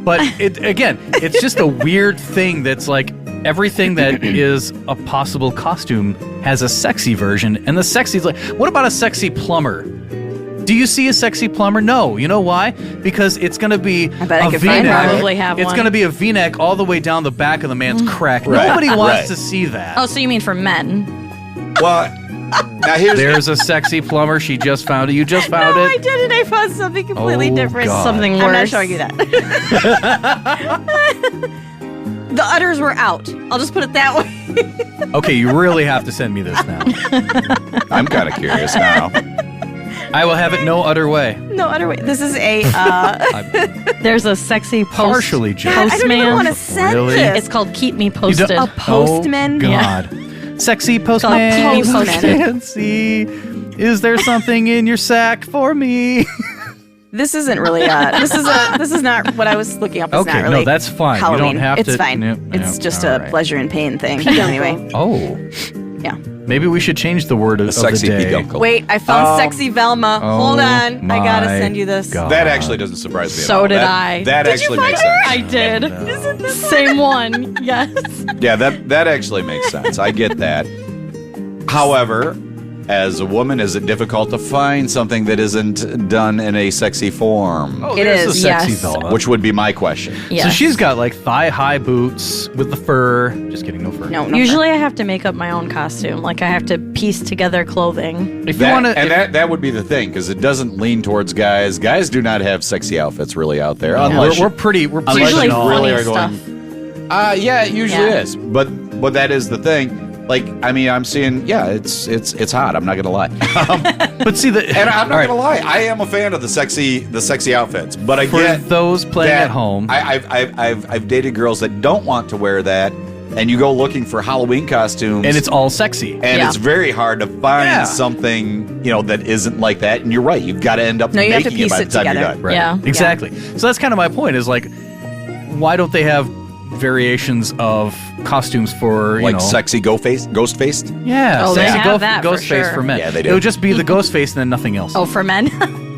but it's just a weird thing that's like everything that is a possible costume has a sexy version, and the sexy's like, what about a sexy plumber? Do you see a sexy plumber? No. You know why? Because it's going to be
I bet I
a
could find
V-neck.
one.
Probably have
It's
one.
going to be a V-neck all the way down the back of the man's crack.
Right.
Nobody wants
Right.
to see that.
Oh, so you mean for men?
Well, now here's
There's a sexy plumber. She just found it. You just found
No,
it.
I didn't. I found something completely
Oh,
different.
God.
Something
I'm
worse.
not showing you that. The udders were out. I'll just put it that way.
Okay, you really have to send me this now.
I'm kind of curious now.
I will have it no other way.
No udder way. This is a.
There's a sexy
Partially joking.
I don't even
postman.
want to send
Really?
this.
It's called Keep Me
You
Posted.
don't-
A postman?
Oh,
Yeah.
God. Sexy
called
postman.
Keep Me Posted.
Nancy, is there something in your sack for me?
This isn't really. This is not what I was looking up. It's
Okay,
not really
no, that's fine. You don't
Halloween.
have
it's
to-
fine.
Nope,
it's
nope,
just
all
a
right.
pleasure and pain thing. Anyway,
Oh,
yeah.
maybe we should change the word of
Sexy
the day.
Peduncle.
Wait, I found sexy Velma. Hold
Oh
on, I gotta
my
send you this.
God.
That actually doesn't surprise me at
So
all.
did
That-
I.
That
Did you
actually
find
makes
her?
sense.
I did.
Isn't this
Same one. Yes.
Yeah, that actually makes sense. I get that. However, as a woman, is it difficult to find something that isn't done in a sexy form?
Oh,
It
there's
is,
the sexy
yes.
Velma.
Which would be my question.
Yes.
So she's got like thigh-high boots with the fur. Just kidding, no fur.
No, no.
Usually I have to make up my own costume. Like I have to piece together clothing.
If you want to,
That would be the thing, because it doesn't lean towards guys. Guys do not have sexy outfits really out there. Unless
we're pretty. We're
unless
usually
you
professional.
really
funny
are going. Yeah, it usually
Yeah.
is. But that is the thing. Like, I mean, I'm seeing, it's hot. I'm not gonna lie.
But see,
And I'm not gonna lie. I am a fan of the sexy outfits. But I
for
get
those playing
that
at home.
I've dated girls that don't want to wear that, and you go looking for Halloween costumes,
and it's all sexy.
and it's very hard to find something that isn't like that. And you're right. You've got to end up
No, you have to
making it
piece
by
it
the time you're
together.
done.
Right.
Yeah.
Exactly. So that's kind of my point. Is like, why don't they have variations of costumes for
Like sexy ghost faced.
Yeah,
Oh, they
sexy
have that for
ghost face
sure.
for men.
Yeah, they do.
It would just be the ghost face and then nothing else.
Oh, for men?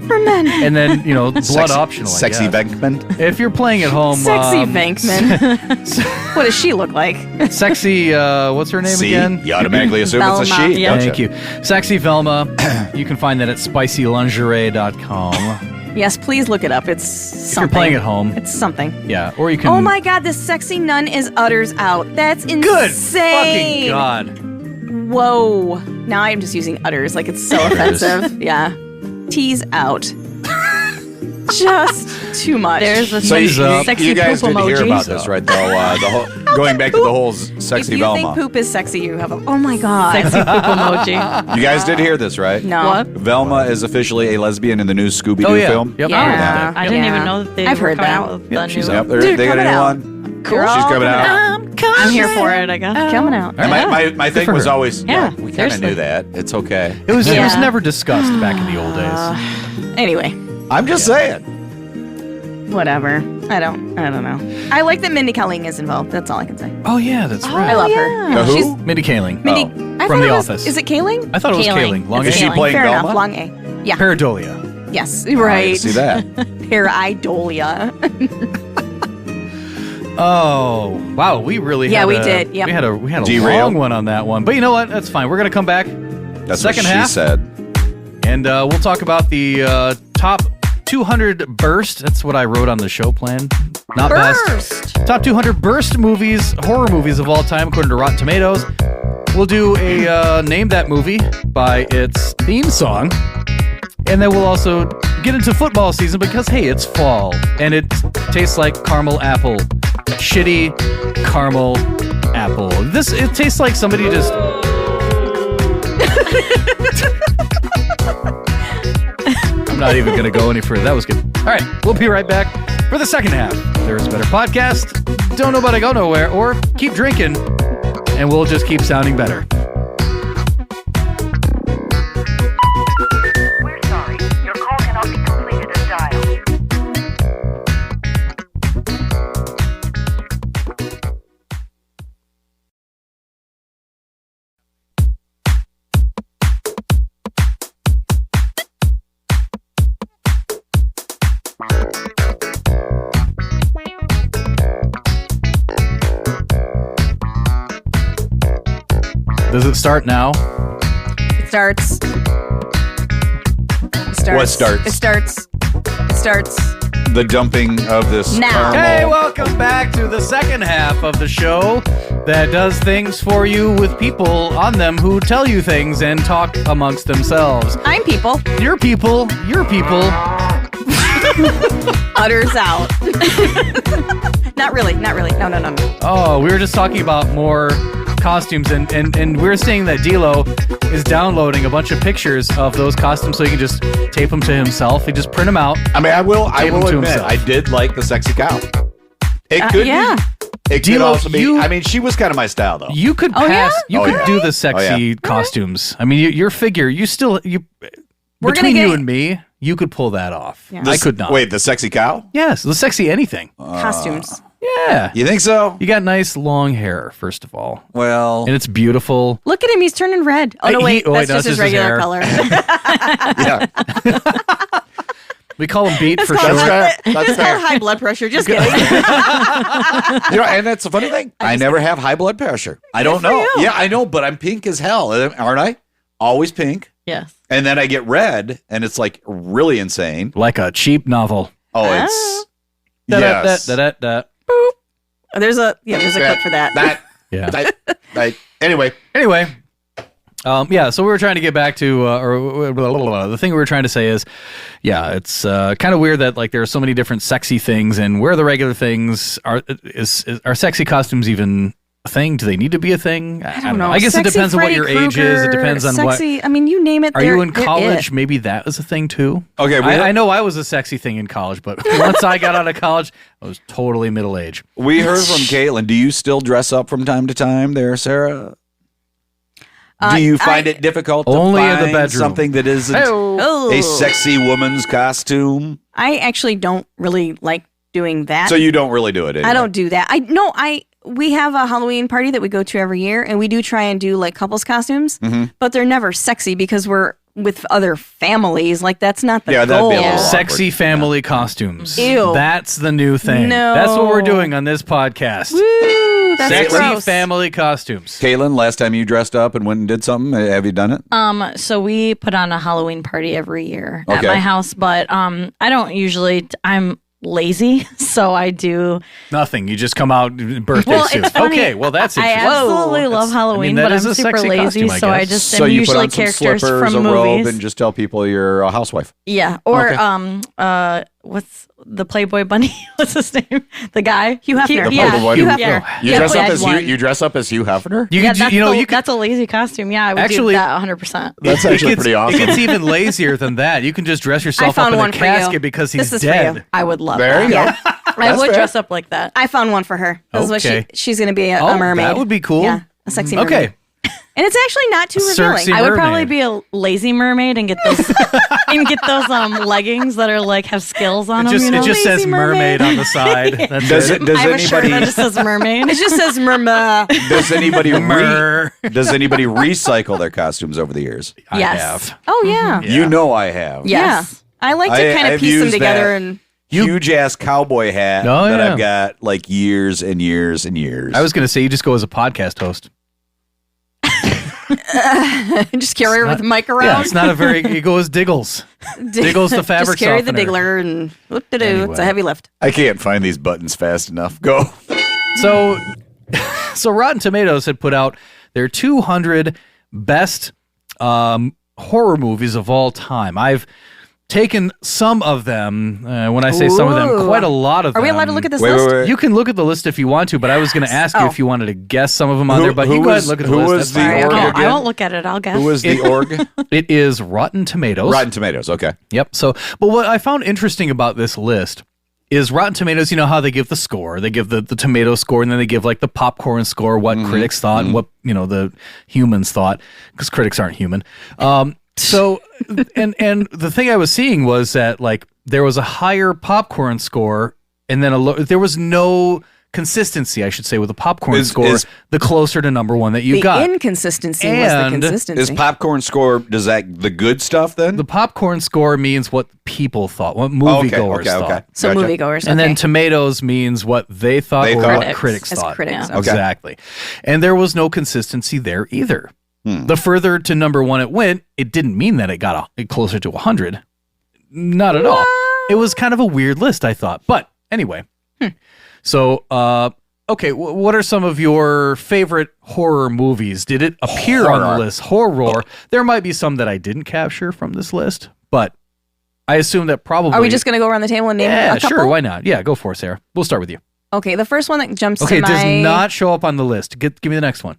For men.
And then blood
Sexy-
optional. I
Sexy
guess.
Venkman.
If you're playing at home,
Sexy Venkman. What does she look like?
sexy. What's her name
See,
again?
you automatically assume it's a
Velma.
she.
Yeah.
don't
Thank you, Sexy Velma. You can find that at spicylingerie.com.
Yes, please look it up. It's
If
something.
you're playing at home,
It's something.
yeah, or you can.
Oh my god, this sexy nun is udders out. That's insane.
Good fucking god!
Whoa. Now I'm just using udders like it's so offensive. Yeah. Tease out. Just too much.
There's a
So
sexy
you guys
poop
didn't hear
emoji.
about this, right? Though the whole going back to the whole
if
sexy
you
Velma.
think poop is sexy, you have a. Oh my god.
Sexy poop emoji.
You guys did hear this, right?
No.
What?
Velma is officially a lesbian in the new Scooby-Doo
Oh yeah.
film.
Yep.
Yeah.
I heard that.
I didn't
Yeah.
even know that they
I've
were
heard
coming
that.
out with
Yep,
the
she's
new.
out.
Yep,
Dude,
they got a
coming
new
out.
one.
Cool.
She's coming out.
I'm here for it, I guess.
Coming out.
And my thing
for
was
her.
always, we kind of
seriously.
knew that. It's okay.
It was
Yeah.
never discussed back in the old days.
Anyway,
I'm just saying.
whatever. I don't know. I like that Mindy Kaling is involved. That's all I can say.
Oh yeah, that's right.
I love her.
The who?
She's
Mindy Kaling.
Mindy. I
From
thought
The
it was-
Office.
Is it Kaling?
I thought it was
Kaling.
Kaling. Long
Is
A.
she playing
Fair
Velma?
enough. Long A. Yeah.
Pareidolia.
Yes.
I
Right.
see that.
Pareidolia.
Oh wow, we really
Yeah,
had
we
a,
did, yep.
we had a
Derail.
long one on that one. But you know what? That's fine. We're gonna come back
That's
second
what she
half,
said.
and we'll talk about the top 200 burst. That's what I wrote on the show plan. Not best.
Burst.
Top 200 burst movies, horror movies of all time, according to Rotten Tomatoes. We'll do a name that movie by its theme song, and then we'll also get into football season because hey, it's fall and it tastes like caramel apple, shitty caramel apple. It tastes like somebody just. I'm not even gonna go any further. That was good. All right, we'll be right back for the second half. There's a better podcast. Don't nobody go nowhere, or keep drinking, and we'll just keep sounding better.
We're sorry. Your call cannot be completed as dialed.
Does it start now?
It starts.
What starts?
It starts. It starts.
The dumping of this
Now.
caramel.
Hey, welcome back to the second half of the show that does things for you with people on them who tell you things and talk amongst themselves.
I'm people.
Your people.
Utters out. Not really. No.
Oh, we were just talking about more costumes, and we were saying that D-Lo is downloading a bunch of pictures of those costumes so he can just tape them to himself. He just print them out.
I mean, I will
Tape him to
admit,
himself.
I did like the sexy cow. It could
yeah.
be. It could
D-Lo,
also be.
you-
I mean, she was kind of my style, though.
You could
Oh,
pass.
yeah?
You
Oh,
could
yeah.
do the sexy
Oh, yeah.
costumes. I mean, your figure. You still
We're
between
gonna
you
get-
and me, you could pull that off.
Yeah.
I could not.
Wait, the sexy cow?
Yes, the sexy anything.
Costumes.
Yeah.
You think so?
You got nice long hair, first of all,
Well,
and it's beautiful.
Look at him. He's turning red. Oh, no, wait.
Wait,
That's
no,
just
it's
his
just his
regular
hair.
color.
yeah.
We call him Beat for
That's
short.
fair. That's
It's
fair.
called high blood pressure. Just kidding.
And that's the funny thing. I never have high blood pressure. I don't
for
know.
you.
Yeah, I know, but I'm pink as hell, aren't I? Always pink.
Yes.
And then I get red, and it's like really insane.
Like a cheap novel.
Oh,
Ah.
it's yes.
Da-da-da-da-da.
There's a clip for that.
Yeah.
Anyway,
Yeah, so we were trying to get back to, the thing we were trying to say is, yeah, it's kind of weird that like there are so many different sexy things, and where are the regular things? Are sexy costumes even a thing? Do they need to be a thing?
I don't know.
I guess
Sexy
it depends on what your
Freddy
age is. It
Krueger,
depends on
sexy, I mean, you name it.
Are
they're-
you in
they're
college?
it.
Maybe that was a thing too.
Okay,
I know I was a sexy thing in college, but once I got out of college, I was totally middle age.
we heard from Katelyn. Do you still dress up from time to time there, Sarah? Do you find it difficult to
Only in
find
the bedroom.
something that isn't
Oh.
a sexy woman's costume?
I actually don't really like doing that.
So you don't really do it anymore.
I don't do that. We have a Halloween party that we go to every year, and we do try and do like couples costumes, but they're never sexy because we're with other families. Like that's not the
Yeah, that'd
goal.
be a little
Sexy family costumes.
Ew.
That's the new thing.
No.
That's what we're doing on this podcast.
Woo, that's
Sexy
gross.
family costumes.
Caitlin, last time you dressed up and went and did something, have you done it?
So we put on a Halloween party every year at
Okay.
my house, but I don't usually. I'm lazy, so I do.
Nothing. You just come out in birthday
Well,
suit.
it's funny.
Okay, well that's
I
interesting.
absolutely love Halloween,
that
but
is
I'm
a
super
sexy
lazy,
costume, I
so I
guess.
just
So
am
you put
usually
on some
characters
slippers,
from
a
movies.
robe, and just tell people you're a housewife.
Yeah, or
Okay.
what's the Playboy bunny? What's his name? The guy
Hugh Hefner.
The
yeah,
Playboy
Hugh
bunny.
Hefner.
You
Yeah,
dress up
played
as
one.
you dress up as Hugh Hefner.
You
Yeah,
could,
that's,
you know,
the-
you could
that's a lazy costume. Yeah, I would
Actually-
do that 100%.
That's
it
actually
gets,
pretty awesome.
It gets even lazier than that. You can just dress yourself up
found
in
one
a
for you.
casket because he's
This is for you.
dead.
I would love
There
that.
you go.
I
That's
would
fair.
dress up like that.
I found one for her. This is what
Okay.
she's going to be a
Oh,
mermaid.
that would be cool.
Yeah, a sexy mermaid.
Okay.
And it's actually not too revealing.
Sexy
I would
mermaid.
probably be a lazy mermaid and get those leggings that are like have scales on
It
them.
just,
You know?
it just says
Lazy
mermaid
mermaid.
on the side. That's
Does
it.
it? Does
I have a shirt that
anybody?
just says mermaid.
It just says merma.
Does anybody?
Mer.
Does anybody recycle their costumes over the years?
I
Yes.
have.
Oh, yeah.
You know I have.
Yes.
Yeah. I like to kind
I've
of piece them
used
together
that
and
huge ass cowboy hat
Oh,
that
yeah.
I've got like years and years and years.
I was going to say you just go as a podcast host.
just carry her with the mic around.
Yeah, it's not a very. You go as Diggles. Diggles the fabric
Just carry the
softener.
diggler and whoop-de-doo.
Anyway.
It's a heavy lift.
I can't find these buttons fast enough. Go.
So, so Rotten Tomatoes had put out their 200 best horror movies of all time. I've taken some of them. When I say some of them,
Ooh.
quite a lot of
Are
them.
we allowed to look at this
Wait,
list?
wait, wait.
You can look at the list if you want to, but I was going to ask you
Oh.
if you wanted to guess some of them on there. But
who
you go ahead
was-
and look at the
who
list.
was
That's
the
fine.
org
Oh,
again?
I won't look at it. I'll guess.
Who was the org?
It is Rotten Tomatoes.
Rotten Tomatoes. Okay.
Yep. So, but what I found interesting about this list is Rotten Tomatoes, you know how they give the score. They give the tomato score, and then they give like the popcorn score, what critics thought and what, the humans thought, because critics aren't human. So, and the thing I was seeing was that like there was a higher popcorn score, and then there was no consistency, I should say, with the popcorn score, the closer to number one that you
The
got.
inconsistency was the
And
consistency.
Is popcorn score? Does that the good stuff then?
The popcorn score means what people thought, what moviegoers thought.
so
Gotcha.
moviegoers.
And
okay.
then tomatoes means what they thought
They
or
thought.
what critics
As
thought.
critics,
Yeah.
Okay.
Exactly. And there was no consistency there either. The further to number one it went, it didn't mean that it got closer to 100. Not at all. It was kind of a weird list, I thought. But anyway. So, okay, what are some of your favorite horror movies? Did it appear on the list? Horror. There might be some that I didn't capture from this list, but I assume that probably.
Are we just going to go around the table and name
Yeah,
a couple?
sure. Why not? Yeah, go for it, Sarah. We'll start with you.
Okay, the first one that jumps
Okay,
to
it
my...
does not show up on the list. Give me the next one.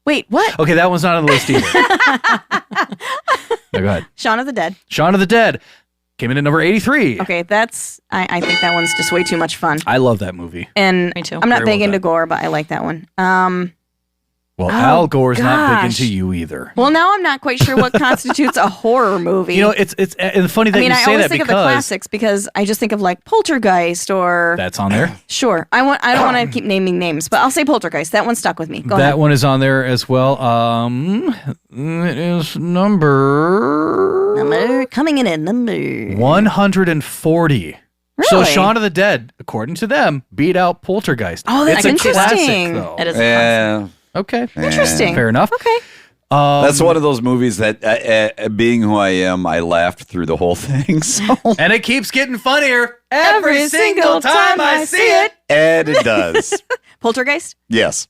Wait, what?
Okay, that one's not on the list either. No, go ahead.
Shaun of the Dead.
Shaun of the Dead came in at number 83.
Okay, that's... I think that one's just way too much fun.
I love that movie.
And
Me too.
I'm not
Very
big
well
into
done.
gore, but I like that one.
Well,
Oh,
Al Gore's not big
gosh.
into you either.
Well, now I'm not quite sure what constitutes a horror movie.
You know, it's and funny that
I mean,
you
I
say
always
that
think of the
because
classics because I just think of like Poltergeist or...
that's on there.
Sure. I don't want to keep naming names, but I'll say Poltergeist. That one stuck with me. Go
That
ahead.
one is on there as well. It is number
Coming in at number...
140. So
Really?
Shaun of the Dead, according to them, beat out Poltergeist.
Oh, that's
it's a classic,
interesting.
though.
It is.
Yeah.
Okay.
Interesting.
Fair enough.
Okay.
That's one of those movies that, being who I am, I laughed through the whole thing. So.
And it keeps getting funnier every single time I see it.
And it does.
Poltergeist?
Yes.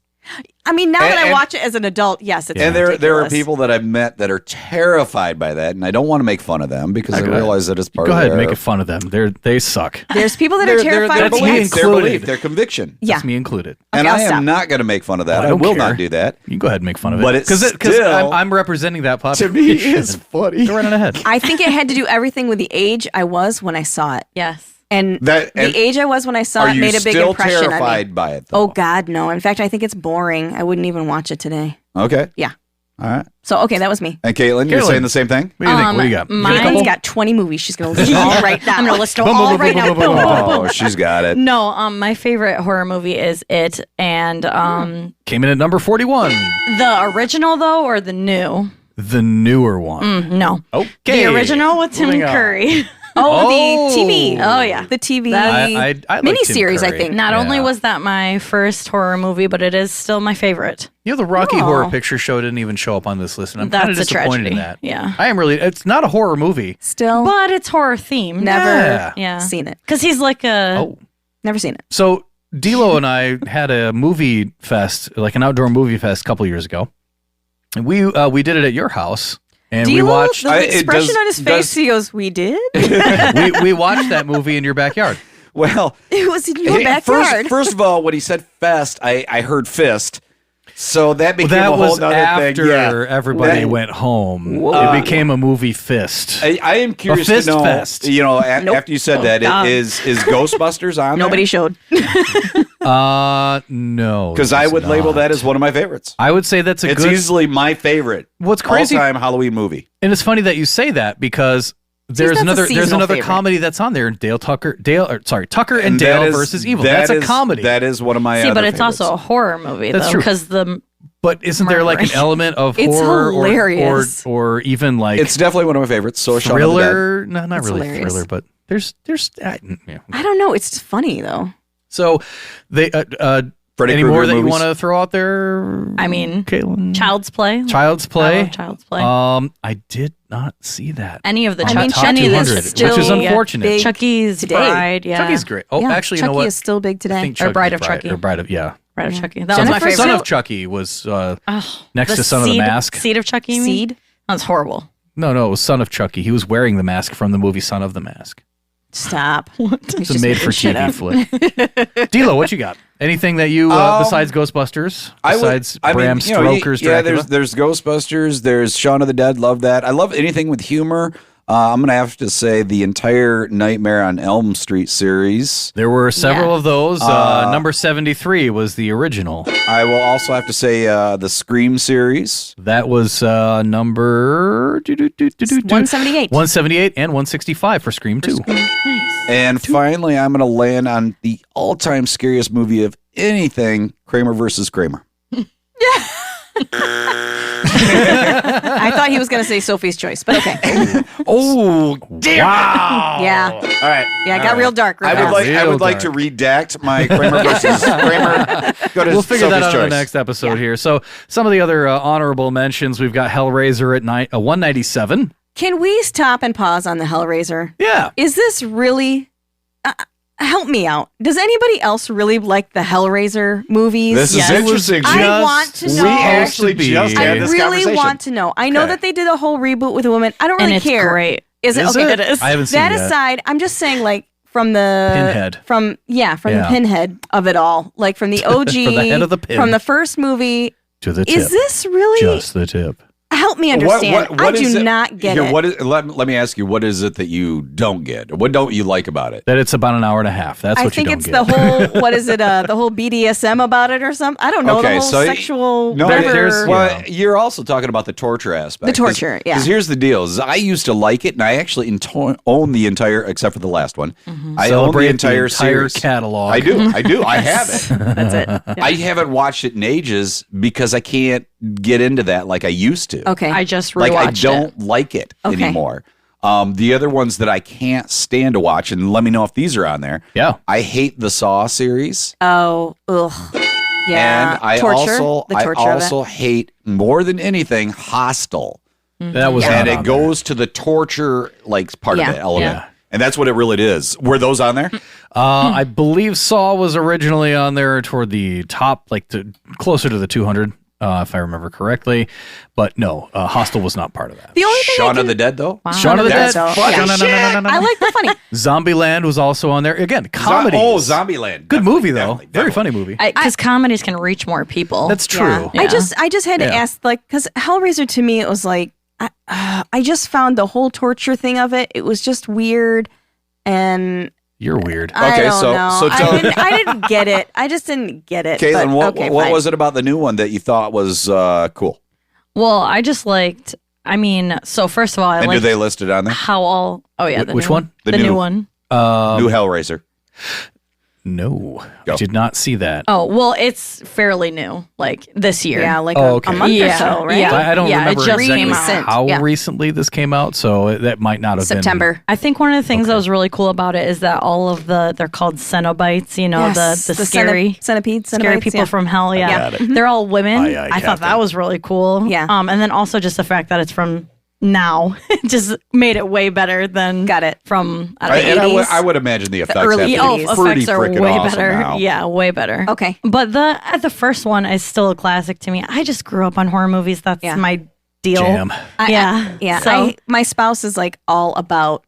I mean, now that I
And-
watch it as an adult, yes, it's
And there are
ridiculous.
people that I've met that are terrified by that, and I don't want to make fun of them because I realize that it's part
Go
of
ahead and
their...
make fun of them. They suck.
There's people that are terrified
their
of
belief,
plants.
their
included.
belief, their conviction.
Yeah.
That's me included.
And
I'll
I am
stop.
not going to make fun of that.
I
I
don't
will
care.
not do that.
You can go ahead and make fun of it.
But it's
because
still-
I'm representing that
To
population.
me, it's funny.
Go right on ahead.
I think it had to do everything with the age I was when I saw it.
Yes.
And
And
the age I was when I saw
Are
it
you
made a big
still
impression on me.
terrified by it, though?
Oh, God, no. In fact, I think it's boring. I wouldn't even watch it today.
Okay.
Yeah.
All right.
So, okay, that was me.
And Caitlin, you're
Caitlin.
saying the same thing?
What do you think? What do you got? You got a
mine's
couple?
Mine's got 20 movies she's going to list all right now.
I'm going to list them
Boom, boom,
all
boom,
right
boom,
now.
boom, boom,
Boom,
boom,
boom, boom.
Oh, she's got it.
No, my favorite horror movie is It, and
Came in at number 41.
the original though, or the new?
The newer one.
No,
Okay.
the original with Tim
Moving on.
Curry.
Oh,
Oh.
the TV.
Oh, yeah.
The TV
I like
miniseries,
Tim
I
Curry.
think.
Not only
Yeah.
was that my first horror movie, but it is still my favorite.
You know, the Rocky
Oh.
Horror Picture Show didn't even show up on this list, and I'm kind of
That's a
disappointed in
tragedy.
that.
Yeah.
I am really. It's not a horror movie.
Still,
But it's horror themed.
never
Yeah.
Yeah.
seen it.
Because he's like a.
Oh,
Never seen it.
so D'Lo and I had a movie fest, like an outdoor movie fest, a couple years ago, and we did it at your house, and we
D'Lo,
watched
the
it
expression
does-
on his face, he goes, "We did."
we watched that movie in your backyard.
Well,
It was in your
hey,
backyard.
first of all, when he said fest, I heard fist. So that became
That
a whole
was
other
after
thing. Yeah.
everybody
That-
went home. It became a movie fist.
I am curious
fist
to know,
fest.
you know, after you said that, is Ghostbusters on
Nobody showed.
No,
Because I would label that as one of my favorites.
I would say that's a
It's
good.
easily my favorite
What's crazy,
all-time Halloween movie.
and it's funny that you say that because there's
that's a
another
seasonal
another
favorite.
comedy that's on there. Tucker and
that
Dale
is-
versus Evil.
that
That's a
is-
comedy.
That is one of my
See,
other
but it's
favorites.
also a horror movie,
That's
though.
true.
Because the.
But isn't there like an
Murderous.
element of
It's
horror
hilarious.
or even like
It's definitely one of my favorites. So is Shaun of the Dead.
thriller? No, not
It's
really
hilarious.
thriller, but there's yeah.
I don't know. It's funny though.
So they
Freddy
any
Krueger
more that you
movies?
want to throw out there?
I mean,
Caitlin,
Child's Play.
Child's
I
Play.
love Child's Play.
I did not see that.
Any of the
On
Chucky.
top
Any of
200,
this
which is
still-
unfortunate.
big
Chucky's
today.
Bride. Yeah.
Chucky's great. Oh,
Yeah,
actually,
Chucky
you know what?
is still big today.
I think
Or Bride
Chucky's
of Chucky.
Or Bride of yeah.
Bride of Chucky. That was my
Jennifer
favorite.
Son of Chucky was next
The
to Son of the
Seed-
Mask.
Seed of Chucky. you mean?
Seed.
That's horrible.
No, it was Son of Chucky. He was wearing the mask from the movie Son of the Mask.
Stop.
It's a made-for-TV flick. D'Lo, what you got? Anything that you besides Ghostbusters? Besides Bram Stoker's Dracula?
there's Ghostbusters. There's Shaun of the Dead. Love that. I love anything with humor. I'm gonna have to say the entire Nightmare on Elm Street series.
There were several
Yeah.
of those. Number 73 was the original.
I will also have to say the Scream series.
That was number
178.
178 and 165 for Scream 2.
And finally, I'm gonna land on the all-time scariest movie of anything: Kramer versus Kramer.
I thought he was going to say Sophie's Choice, but okay.
Oh, wow.
Yeah.
All right.
Yeah, it got real dark. Real
I would
fast.
like
Real
to
dark.
redact my Kramer versus Kramer. Go to
We'll figure that
Sophie's
out
Choice.
in the next episode here. So some of the other honorable mentions, we've got Hellraiser at 197.
Can we stop and pause on the Hellraiser?
Yeah.
Is this really... help me out. Does anybody else really like the Hellraiser movies?
This is interesting.
I want to know.
We actually
be.
just
I
had this
really
conversation.
want to know. I know
Okay.
that they did a whole reboot with a woman. I don't
And
really
it's
care.
great.
Is it?
Is
Okay.
it? I haven't seen
That
it yet.
aside, I'm just saying, like, from the
Pinhead.
from the
Yeah.
pinhead of it all, like from the OG,
From the head of the pin.
from the first movie.
To the tip.
Is this really?
Just the tip.
Help me understand. I
is
do
it-
not get
here,
it.
What is, let me ask you, what is it that you don't get? What don't you like about it?
That it's about an hour and a half. That's
I
what
think
you
it's
don't
the
get.
whole what is it? The whole BDSM about it or something. I don't know.
Okay,
the whole
so
sexual
No,
whatever.
there's-
well, you're also talking about the torture aspect.
The torture, yeah.
Because here's the deal: is I used to like it, and I actually own the entire, except for the last one. I own
Celebrate
the entire series.
catalog.
I do. I have it.
That's it.
I haven't watched it in ages because I can't get into that like I used to.
Okay.
I just
Like I
rewatched
don't
it.
like it
Okay.
anymore. The other ones that I can't stand to watch, and let me know if these are on there.
Yeah.
I hate the Saw series.
Oh, ugh. Yeah.
And I
torture, the torture of
also hate more than anything Hostel.
That was
And
not
it
on
goes to the torture like part
Yeah.
of it element.
Yeah.
And that's what it really is. Were those on there?
I believe Saw was originally on there toward the top, like closer to the 200, if I remember correctly. But no, Hostel was not part of that.
The only thing
Shaun of the Dead, though?
Wow.
Shaun of the Dead.
That's
Fuck,
funny.
no.
I like the funny.
Zombieland was also on there. Again, comedy.
Zombieland.
Good movie, though.
Definitely.
Very funny movie.
Because comedies can reach more people.
That's true.
Yeah. I just had to
Yeah.
ask, like, because Hellraiser to me, it was like, I just found the whole torture thing of it. It was just weird, and
You're weird.
I
Okay,
don't
so
know.
tell-
I didn't get it. I just didn't get it.
Katelyn,
but,
what
fine.
was it about the new one that you thought was cool?
Well, I just liked. I mean, so first of all, I
And do
liked
they list it on there?
how all. Oh yeah, the
Which
new
one?
The
The
new-
new one.
New Hellraiser.
No,
Go.
I did not see that.
Oh well, it's fairly new, like this year.
Yeah, like
Oh,
a
okay.
month
Yeah.
or so, right?
Yeah.
I don't
it
remember
just
exactly
came out.
Recent.
how
Yeah.
recently this came out, so that might not have
September.
I think one of the things that was really cool about it is that all of they're called Cenobites, you know,
Yes,
the scary
centipede,
scary
Cenobites,
people
yeah.
from hell. Yeah,
got
they're all women.
Aye, aye,
I thought that
Captain.
was really cool.
Yeah.
and then also just the fact that it's from now just made it way better than
Got it.
from I
I,
don't know,
and
80s.
I would imagine the effects
early
have to
Oh,
be
80s.
pretty
effects are
freaking
way
awesome
better.
now.
Yeah, way better.
Okay.
But the first one is still a classic to me. I just grew up on horror movies. That's
Yeah.
my deal.
Jam.
Yeah.
So
My spouse is like all about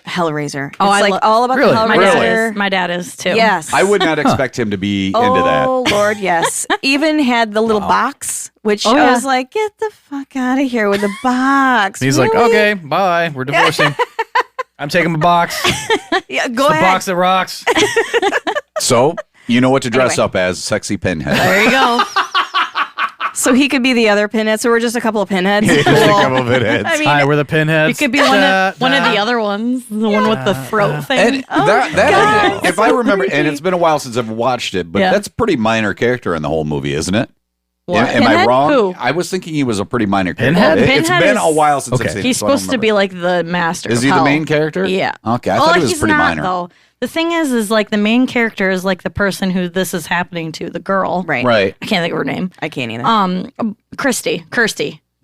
Hellraiser. It's
Oh, I
like
lo-
all about
Really?
the
my
Hellraiser.
dad is. My dad is too.
Yes.
I would not expect him to be into that.
Oh Lord, yes. Even had the little box, which
Oh,
I
yeah.
was like, get the fuck out of here with the box.
And he's like,
Really?
okay, bye. We're divorcing. I'm taking my box.
Yeah, go
The
ahead.
box that rocks.
So, you know what to dress
Anyway.
up as, sexy pinhead.
There you go.
So he could be the other pinhead. So we're just a couple of pinheads.
Just a couple of pinheads.
I mean,
Hi, we're the pinheads.
You could be one of the other ones, the one with the throat thing.
And that
God,
if I remember, and it's been a while since I've watched it, but
Yeah.
that's a pretty minor character in the whole movie, isn't it?
What?
Am I
Pinhead?
wrong?
Who?
I was thinking he was a pretty minor character.
Pinhead?
It's
Pinhead
been
is-
a while since
Okay.
I've seen it.
He's
so I don't
supposed to be
remember.
like the master.
Is
of
he the
hell.
main character?
Yeah.
Okay, I thought he was
he's
pretty
not,
minor.
Though. The thing is like the main character is like the person who this is happening to, the girl.
right.
Right.
I can't think of her name.
I can't either.
Kirsty,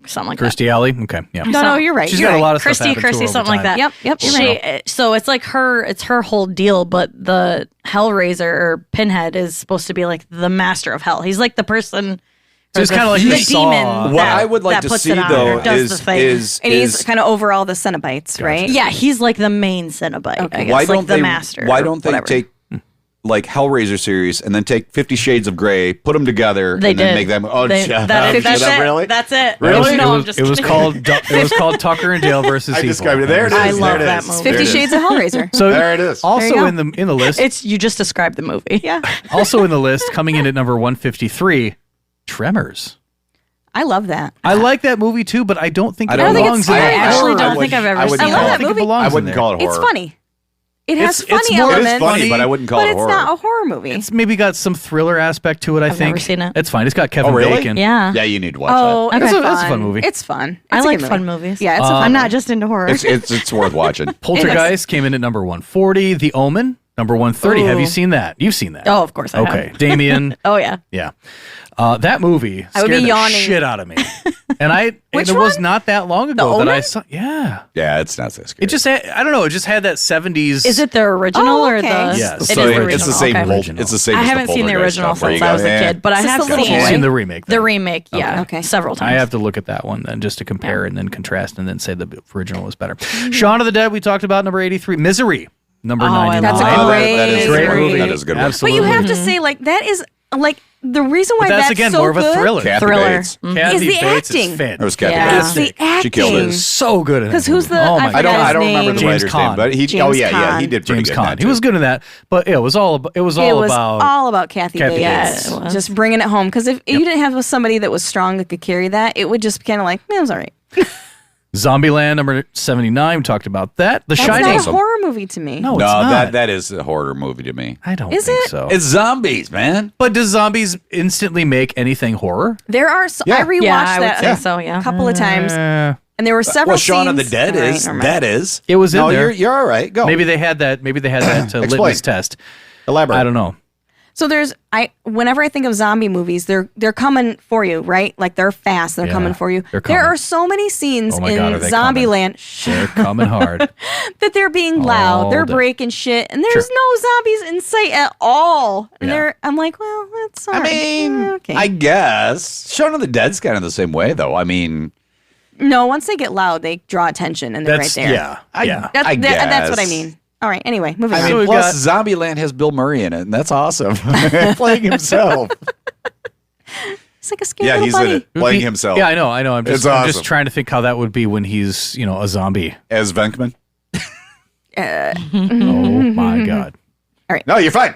something like
Kirstie Alley. Okay, yeah.
no, you're right.
She's
you're
got
right.
a lot of stuff
Kirsty,
happen to her over
something like
time.
that.
Yep, you're right.
So it's like it's her whole deal, but the Hellraiser or Pinhead is supposed to be like the master of hell. He's like the person.
So it's
or
kind of like
the
the
demon.
Saw.
What
that-
I would like
that
to
puts
see
it on
though
or does the thing.
is
And he's kind of over all the Cenobites, right?
Yeah, he's like the main Cenobite. I guess,
why
like
don't
the
they
master.
Why
or
don't they
whatever.
take like Hellraiser series and then take 50 Shades of Grey, put them together,
They
and then
did.
make them? Oh,
They-
shut
that-
up.
that's
Shut up,
it.
really?
That's it.
Really?
No,
it
I'm
was,
just
it was
kidding.
called Tucker and Dale versus
I
Evil.
described it. There it is.
I love
There it
that
is.
movie.
There it
50
is.
Shades of Hellraiser.
So
There it is.
Also
There you
in the list,
It's you just described the movie.
Yeah.
also in the list, coming in at number 153, Tremors.
I love that.
I like that movie too, but I don't think
I
it
don't
think
belongs
it's
in
scary.
there.
I actually
I
don't
wouldn't-
think I've ever
I
seen
wouldn't
I love
call
that
it-
I think it
movie.
belongs
I
in
wouldn't
there.
call it horror.
It's funny. It has
It's
funny
more-
It
elements.
is funny,
funny,
but I wouldn't call
but
it
it's
horror.
not a horror movie.
It's maybe got some thriller aspect to it, I
I've
think.
never seen it.
It's fine. It's got Kevin
Oh, really?
Bacon.
Yeah.
Yeah, you need to watch
Oh,
That's
it's
a- that's a fun movie.
It's fun.
I
It's a
like
good
fun
movie.
movies.
Yeah, it's a fun
I'm not
movie.
just into horror.
that. It's worth watching.
Poltergeist came in at number 140. The Omen, number 130. Have you
Ooh.
seen that? You've seen that.
Oh, of course I have.
Okay. Damien.
Oh yeah.
Yeah. That movie
I would
scared
be
the
yawning.
shit out of me. And
Which
it was
one?
not that long ago that I
Omen?
saw. Yeah.
Yeah, it's not so scary.
It just had, I don't know, it just had that 70s.
Is it the original
Oh,
or
okay.
the?
Yes.
It
So
is the original.
it's the same.
Okay.
Original.
It's the same.
I
as
haven't seen the
Poltergeist
original
stuff, where
since
you
I was
go,
a
"Eh."
kid, but I
Is this
have
the little
seen
boy?
You've seen the remake.
the
then.
remake. Yeah,
Okay.
several times.
I have to look at that one then just to compare and then contrast and then say the original was better. Shaun of the Dead, we talked about number 83. Misery, number
Oh, I
99.
That's a
Oh,
great,
that is
great
movie.
movie.
That is a good one.
But
Absolutely.
you have to say, like, that is, like, the reason why
But that's again
so
more of a
good
thriller.
Kathy
Thriller.
Bates.
Kathy
is the
Bates
acting.
is
It was Kathy
Yeah.
Bates.
It's the
She killed
acting.
it.
so good in that
Because who's
movie.
the-
Oh my
I
God.
I don't
his
remember the
name.
writer's
James
name,
Caan.
but he.
James
Oh yeah,
Caan.
he did pretty
James
good. in
Caan.
that,
He was
too.
good in that, but it was all about
It was all about Kathy
Kathy
Bates.
Bates. Yeah, it was.
Just bringing it home. Because if you didn't have somebody that was strong that could carry that, it would just be kind of like, it was all right.
Zombieland number 79. We talked about that. The
That's
Shining.
not a horror movie to me.
No,
No,
it's not.
that is a horror movie to me.
I don't
Is
think
it?
so.
It's zombies, man.
But does zombies instantly make anything horror?
There are.
Yeah.
I rewatched
Yeah, I would
that
say
a
so. Yeah.
couple of times,
Uh,
and there were several.
Well, Shaun of the
scenes-
Dead
All right,
is.
never mind.
That is.
It was in
no,
there.
You're all right. Go.
Maybe they had that. Maybe they had that
Explain.
litmus test.
Elaborate.
I don't know.
So whenever I think of zombie movies, they're coming for you, right? Like they're fast, they're
Yeah,
coming for you.
they're coming.
There are so many scenes
Oh my God, are
in
they
Zombieland
They're coming hard.
that they're being loud,
All
they're
day.
breaking shit, and there's
Sure.
no zombies in sight at all. And
Yeah.
I'm like, well, that's all
I
right.
mean,
okay.
I guess Shaun of the Dead's kind of the same way, though. I mean,
No, once they get loud, they draw attention, and they're
That's
right there.
yeah. Yeah.
That's what I
guess.
mean. All right. Anyway, moving
I
on.
mean,
we
plus Zombieland has Bill Murray in it, and that's awesome. Playing himself.
It's like a scary
Yeah,
little
he's
buddy.
in it, playing himself.
Yeah, I know. I'm
It's
I'm just
awesome.
trying to think how that would be when he's, a zombie.
As Venkman.
Oh my God.
No, you're fine.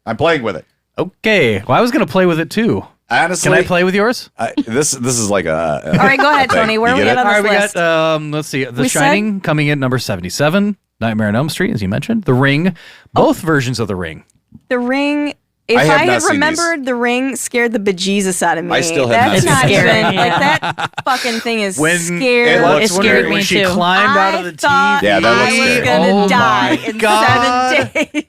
I'm playing with it.
Okay. Well, I was going to play with it too.
Honestly,
Can I play with yours?
This is like a.
All right, go ahead, Tony. Where are we at on
All
this
right, we
list?
got, let's see, The
We
Shining coming in number 77, Nightmare on Elm Street, as you mentioned, The Ring, both versions of The Ring.
The Ring. If
I
I,
have not
had
seen
remembered The Ring, scared the bejesus out of me.
I still have
That's
not
not
seen
even
it.
like that fucking thing is
When
scared.
It
It scared
when
me
she
too.
climbed out of the
thought
TV.
Yeah, that was
I was
scary.
gonna
Oh
die
my
in
God.
7 days.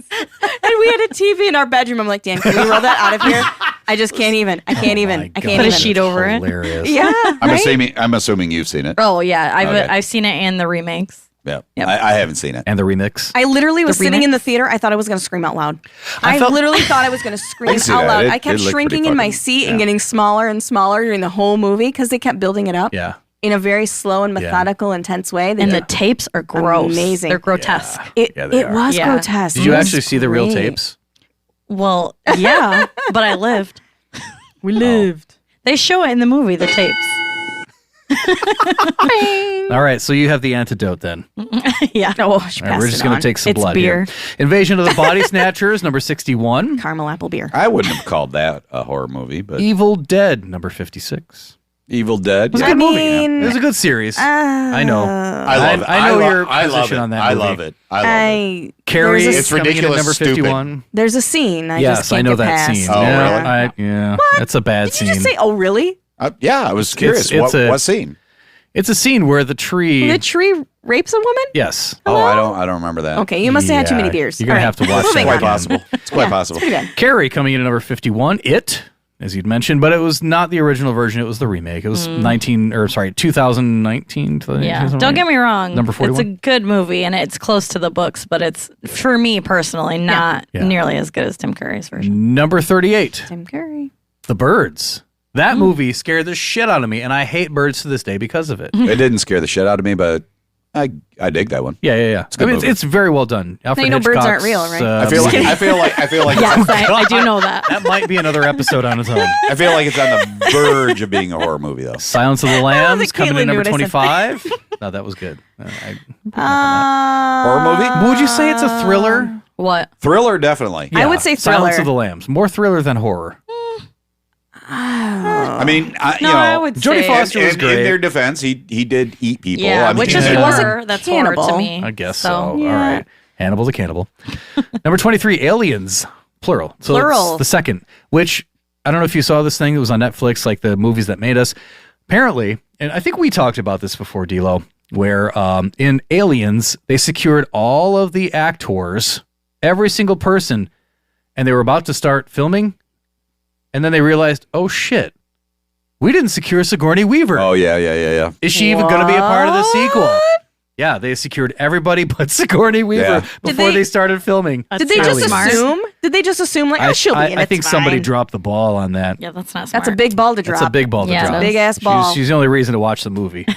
And we had a TV in our bedroom. I'm like, Dan, can we roll that out of here? I just can't even. I can't even. I can't
Put a
even.
sheet over it.
Hilarious.
Yeah.
I'm assuming you've seen it.
Oh yeah,
Okay.
I've seen it in the remakes.
Yeah,
Yep.
I haven't seen it.
And the remix.
I literally was
The
sitting in
remix?
the theater. I thought I was going to scream out loud. I
felt-
literally thought I was going to scream
see
out
that.
loud.
It-
I kept
it looked
shrinking
pretty
in my
fucking-
seat
yeah.
and getting smaller and smaller during the whole movie because they kept building it up
Yeah.
in a very slow and methodical, intense way. They
And
did-
the tapes are gross.
Amazing.
They're grotesque.
it
Yeah, they
it
are.
was
Yeah.
grotesque.
Did you
It was
actually see the real
great.
tapes?
Well, yeah, but I lived.
We lived.
They show it in the movie, the tapes.
All right, so you have the antidote then.
Yeah.
Oh, she
All right,
passed
we're just
it
going
on.
to take some
It's
blood
beer.
here. Invasion of the Body Snatchers, number 61.
caramel apple beer.
I wouldn't have called that a horror movie, but
Evil Dead, number 56.
Evil Dead.
It was a
yeah.
good movie.
mean,
It was a good series. I know.
I love it.
I know
lo-
your
I love
position
it.
on that
I
movie.
love it. I love it.
Carrie
there's a-
is
It's
coming in at
ridiculous,
number
stupid.
51.
There's a scene. I
Yes,
just can't
I know
get
that
past.
scene.
Oh,
yeah,
really?
yeah. That's a bad
Did
scene.
you just say, oh, really?
Yeah, I was curious.
it's
What scene?
It's a scene where the tree.
The tree rapes a woman?
Yes.
Oh, I don't remember that.
Okay, you must have had too many
Yeah,
beers.
you're gonna
All
have to watch
It's
that
quite
again.
possible. It's quite possible.
Pretty good.
Carrie coming in at number 51. It, as you'd mentioned, but it was not the original version. It was the remake. It was 2019.
Yeah. Don't get me wrong.
Number 41?
It's a good movie and it's close to the books, but it's, for me personally, not
Yeah.
nearly as good as Tim Curry's version.
Number 38.
Tim Curry.
The Birds. That movie scared the shit out of me, and I hate birds to this day because of it.
It didn't scare the shit out of me, but I dig that one.
Yeah.
a
I
good
mean,
movie.
it's very well done. Alfred
you know birds aren't
Hitchcock's,
real, right?
I feel like
Yes, I do know that.
that might be another episode on its own.
I feel like it's on the verge of being a horror movie though.
Silence of the Lambs
that
coming
Katelyn
in
knew
number
what I said.
25. No, that was good.
Horror movie?
Would you say it's a thriller?
What?
Thriller, definitely.
I would say
Silence
thriller.
of the Lambs. More thriller than horror.
I mean,
No, I would
Jodie
say.
Foster was
in
great.
their defense, he did eat people.
Yeah,
I mean,
which is
and-
horror. That's horror to
cannibal.
me.
I guess so. All right. Hannibal the Cannibal. Number 23, Aliens. Plural. So
Plural.
it's the second, which I don't know if you saw this thing. It was on Netflix, like the movies that made us. Apparently, and I think we talked about this before, D-Lo, where in Aliens, they secured all of the actors, every single person, and they were about to start filming. And then they realized, oh, shit, we didn't secure Sigourney Weaver.
Oh yeah.
Is she even going to be a part of the sequel? Yeah, they secured everybody but Sigourney Weaver
Yeah.
before they started filming.
Did they just
smart.
assume? Did they just assume like, oh, she'll be in it?
I think
it's
somebody
fine.
dropped the ball on that.
Yeah, that's not smart.
That's a big ball to drop.
That's a big ball to
Yeah,
drop.
it is.
Big ass ball.
She's the only reason to watch the movie.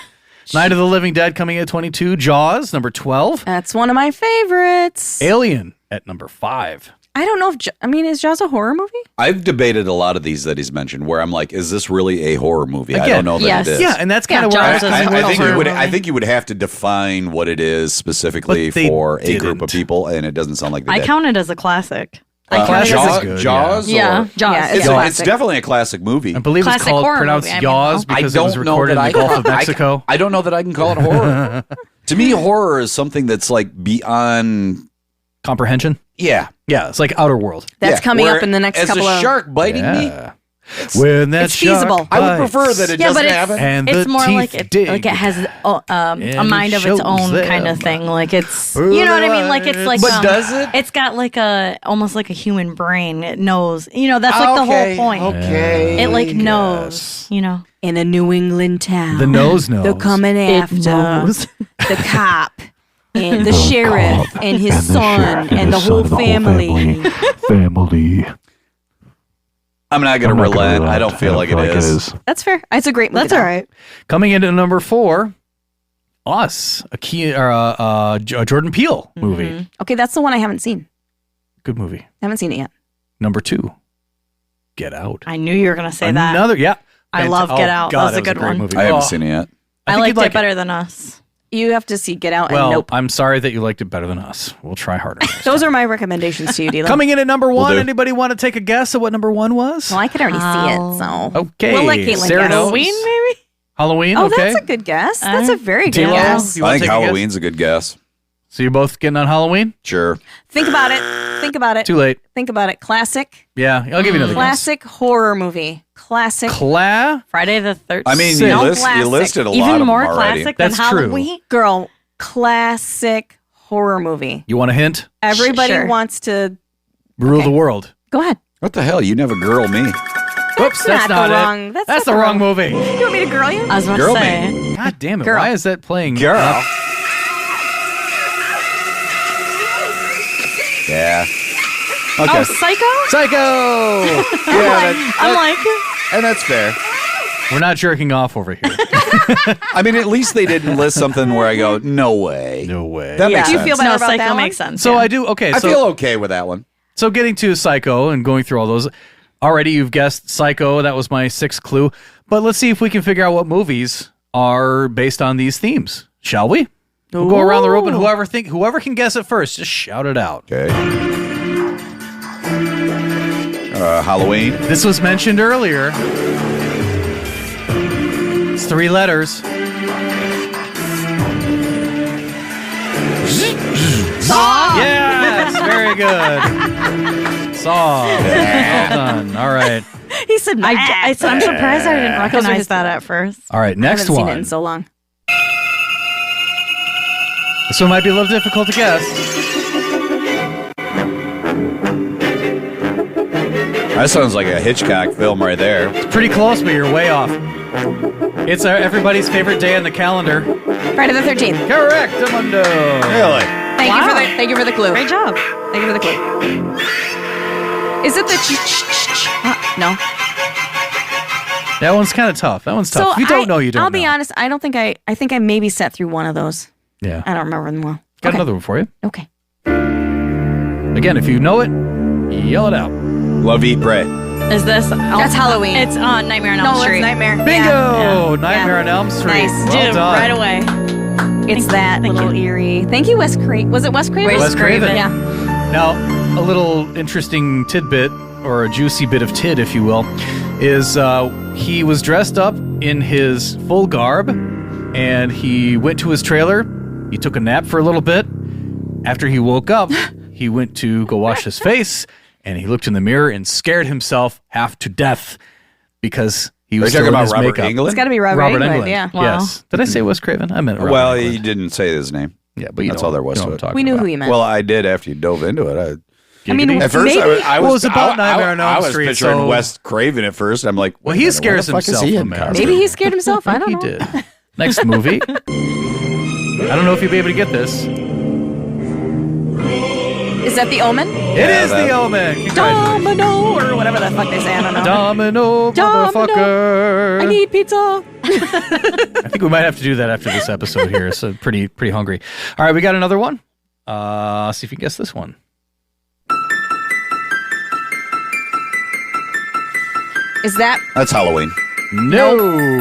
Night of the Living Dead coming in at 22. Jaws, number 12.
That's one of my favorites.
Alien at number 5.
I don't know if is Jaws a horror movie?
I've debated a lot of these that he's mentioned where I'm like, is this really a horror movie? I
Again,
don't know that
yes.
it is.
Yeah, and that's kind of
Yeah,
where
Jaws
I
is
was
a
I
horror
think you would.
movie.
I think you would have to define what it is specifically
But they
for a group of
didn't.
people, and it doesn't sound like they
I
did.
count it as a classic. I count
Classic
it
is
as
Jaws,
good,
Jaws,
yeah,
or-
Jaws.
Yeah,
It's,
It's
a-
classic.
it's definitely a classic movie.
I believe it's
Classic
called
horror
pronounced
movie, I mean,
Yaws
no.
because it was
don't know
recorded
that
in the
I
Gulf of Mexico.
I don't know that I can call it horror. To me, horror is something that's like beyond.
Comprehension?
Yeah,
Yeah, it's like Outer World.
That's
yeah.
coming
Where
up in the next
as
couple
a
of.
shark biting me.
Yeah. When that
it's feasible.
shark
I would
bites.
prefer that it
Yeah, but
doesn't
it's,
happen.
And
it's
the
more
teeth
like it
dig.
has a
And
mind
it
of its
shows
own kind
them.
of thing. Like it's, you know what I mean? Like it's like,
But does it?
It's got like almost like a human brain. It knows, that's like the whole point.
Okay.
It like knows,
In a New England town.
The nose knows.
They're coming after
knows.
the cop and the sheriff and his son and the whole family.
I'm not going to relent. I don't feel like it is.
That's fair. It's a great movie.
That's all right.
Coming into number 4, Us, a Jordan Peele movie.
Okay, that's the one I haven't seen.
Good movie.
Haven't seen it yet.
Number 2, Get Out.
I knew you were going to say that.
Another, yeah.
I love Get Out.
God,
That was a good
great
one.
movie.
I haven't
Oh,
seen it yet.
I
think
liked
you'd like
it better than Us.
You have to see Get Out
Well,
and Nope.
I'm sorry that you liked it better than us. We'll try harder.
Those are my recommendations to you, Dylan.
Coming in at number 1,
do.
anybody want to take a guess at what number 1 was?
Well, I could already see it, so.
Okay.
We'll let Katelyn
Sarah
guess.
knows.
Halloween, maybe?
Halloween,
Oh,
okay.
that's a good guess. That's a very good
T-Lo,
guess.
you
I
wanna
think
take a guess?
Halloween's a good guess.
So you're both getting on Halloween?
Sure.
Think about it. Think about it.
Too late.
Think about it. Classic.
Yeah, I'll give you another
Classic horror movie. Classic.
guess. Cla?
Friday the 13th.
I mean,
Sick.
you,
No
you
classic.
listed a lot
Even
of
more
them already.
classic than
That's true.
Halloween.
Girl, classic horror movie.
You want a hint?
Everybody
Sure.
wants to.
Rule the world.
Go ahead.
What the hell? You never girl me.
Oops, that's
not
not
the
it.
wrong- that's not
the
the
wrong
wrong-
movie.
You want me to girl you?
I was about
Girl
to say.
me.
God damn it.
Girl.
Why is that playing?
Girl.
up?
Yeah. Okay.
Oh, Psycho?
Psycho!
yeah,
I'm like,
and that's fair.
We're not jerking off over here.
I mean, at least they didn't list something where I go, no way.
No way.
That makes
Do you
sense.
feel better
no,
about
Psycho
that one?
makes sense.
So
yeah.
I do, okay.
I
So,
feel okay with that one.
so getting to Psycho and going through all those, already you've guessed Psycho. That was my 6th clue. But let's see if we can figure out what movies are based on these themes. Shall we? We'll go around the room and whoever can guess it first, just shout it out.
Okay. Halloween.
This was mentioned earlier. It's 3 letters.
Saw.
Yes, very good. Saw. Well done. All right.
He said,
I'm surprised I didn't recognize
his-
that at first.
All right,
I
next
haven't seen it
one.
in so long.
This one might be a little difficult to guess.
That sounds like a Hitchcock film right there.
It's pretty close, but you're way off. It's everybody's favorite day on the calendar.
Friday the 13th.
Correct, Amundo.
Really?
Thank you for the clue.
Great job.
Thank you for the clue. Is it the no?
That one's kind of tough. That one's tough.
So
if you don't know, you don't
I'll
know.
be honest. I don't think I think I maybe sat through one of those.
Yeah.
I don't remember them well.
Got
Okay.
another one for you.
Okay.
Again, if you know it, yell it out.
Love, Eat, Pray.
Is this?
That's Halloween.
It's on Nightmare on Elm
No,
Street.
it's Nightmare.
Bingo!
Yeah.
Nightmare on Elm Street.
Nice.
Well
Did it
done.
right away.
It's that
Thank
little
you.
eerie. Thank you, Wes Craven. Was it Wes Craven?
Wes Craven.
Yeah.
Now, a little interesting tidbit, or a juicy bit of tid, if you will, is he was dressed up in his full garb, and he went to his trailer. He took a nap for a little bit. After he woke up, he went to go wash his face, and he looked in the mirror and scared himself half to death because he
Are you
was
talking
still in
about
his
Robert
makeup.
Englund?
It's got to be Robert Englund. Yeah.
Wow.
Yes. Did I say Wes Craven? I meant Robert
Well,
Englund.
he didn't say his name.
Yeah, but you
That's
know,
all there was
you know
to
what
it.
I'm talking
We knew
about.
who he meant.
Well, I did after you dove into it.
I mean,
Giggity.
At first,
Maybe.
I
Well,
was
it's about Nightmare on Elm
I was
Street,
picturing
so-
Wes Craven at first. I'm like,
Well,
wait a
he
minute,
scares
where the fuck
himself.
Is he in
from that.
costume?
Maybe he scared himself. I don't
He
know.
did. Next movie. I don't know if you'll be able to get this.
Is that The Omen?
It is
that-
The Omen. Congratulations.
Domino or whatever the fuck they say. I don't know.
Domino, motherfucker.
I need pizza.
I think we might have to do that after this episode here. So pretty hungry. All right, we got another one. See if you can guess this one.
Is that
That's Halloween.
No.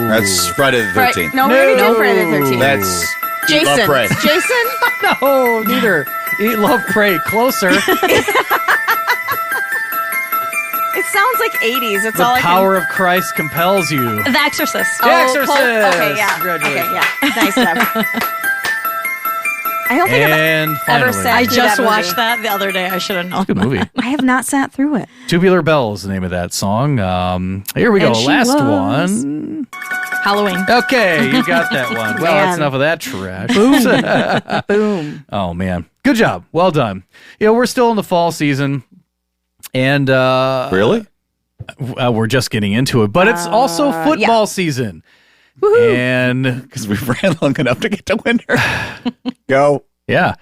That's Friday the 13th.
No, we're gonna do Friday the 13th.
That's
Jason.
Love, Pray.
Jason.
No, neither. Eat, love, pray. Closer.
It sounds like 80s. It's
The
all I
power of Christ compels you.
The Exorcist.
can.
The Exorcist.
Okay, yeah.
Congratulations.
Okay, yeah. Nice job. I don't think
And
ever
finally,
sat
I
through
just
that movie.
watched that the other day. I should have known.
good movie.
I have not sat through it.
Tubular Bells is the name of that song. Here we go.
And she
Last
was-
one.
Halloween.
Okay, you got that one. Well, that's
Man.
enough of that trash.
Boom.
Oh, man. Good job. Well done. We're still in the fall season. And
Really?
we're just getting into it. But it's also football season. And
Because we ran long enough to get to winter. Go.
yeah.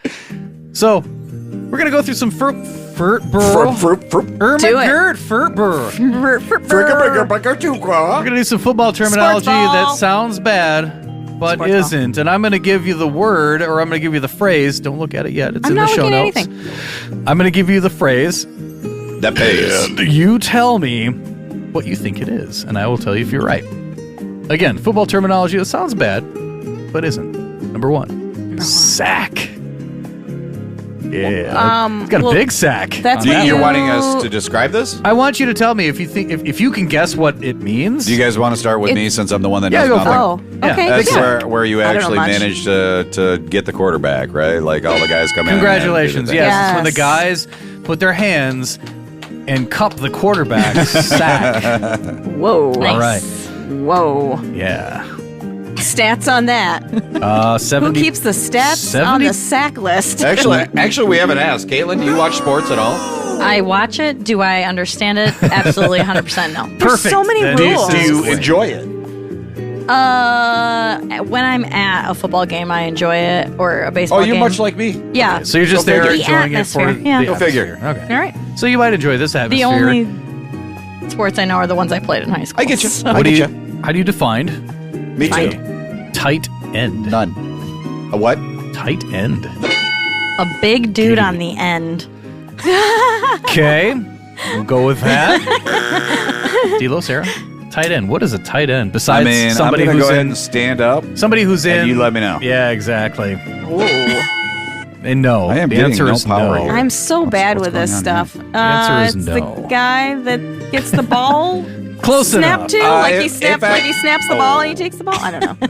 So we're going to go through some
Fruit,
Furtborough.
fruit, fruit.
Do it.
Furtborough.
We're
We're going to do some football terminology
ball.
that sounds bad, but
Sports ball.
isn't. And I'm going to give you the word, or I'm going to give you the phrase. Don't look at it yet. It's
I'm
in the
not
show
looking at
notes.
anything.
I'm going to give you the phrase.
That pays.
And you tell me what you think it is, and I will tell you if you're right. Again, football terminology that sounds bad, but isn't. Number one. Sack. Yeah. It's got a big sack.
that's
on
what
that
You're
one.
wanting us to describe this?
I want you to tell me if you think if you can guess what it means.
Do you guys want to start with me since I'm the one that
Yeah,
knows
go for
nothing?
it.
Oh, okay.
That's
yeah.
where you
I don't know
actually
much.
managed to get the quarterback, right? Like all the guys come in.
Congratulations.
And
Yes, it's when the
Yes.
guys put their hands and cup the quarterback's sack.
Whoa.
All right.
Whoa.
Yeah.
Stats on that.
70.
Who keeps the stats
70?
on the sack list?
Actually, we haven't asked. Caitlin, do you watch sports at all?
I watch it. Do I understand it? Absolutely 100% no.
Perfect.
so many
Then
rules.
this
Do you
is-
enjoy it?
When I'm at a football game, I enjoy it, or a baseball
Oh,
game.
you're much like me.
Yeah.
So you're just
Go
there
figure.
enjoying
The
it for
atmosphere, yeah.
the
Go
figure.
atmosphere. Okay.
All right.
So you might enjoy this
The
atmosphere.
only sports I know are the ones I played in high school.
I get you.
So-
I
What do
get
you?
you.
How do you define
Me too.
tight end?
None. A what?
Tight end.
A big dude on the end.
Okay, we'll go with that. D'Lo, Sarah, tight end. What is a tight end besides
I mean,
somebody
I'm gonna
who's
go ahead
in?
and stand up.
Somebody who's in.
And you let me know.
Yeah, exactly. And no,
I am
the
getting
answer
no
is
power
no.
here.
I'm so bad
what's
with this
going on
stuff.
answer is
it's
no.
the guy that gets the ball
Close
snapped
enough.
to, like he
if
snaps,
I-
like he snaps the ball and he takes the ball. I don't know.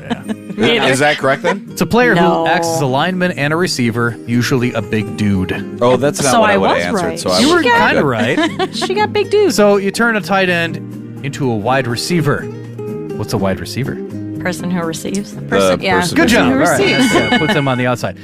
Is that correct then?
It's a player
No.
who acts as a lineman and a receiver, usually a big dude.
Oh, that's not
So
what I
I
would
was
have answered.
right.
So I
You
was
were kind of
good.
right.
She got big dudes.
So you turn a tight end into a wide receiver. What's a wide receiver?
Person who receives.
Person- yeah.
person
Good
who-
job.
who
All right.
receives.
Yeah, put them on the outside.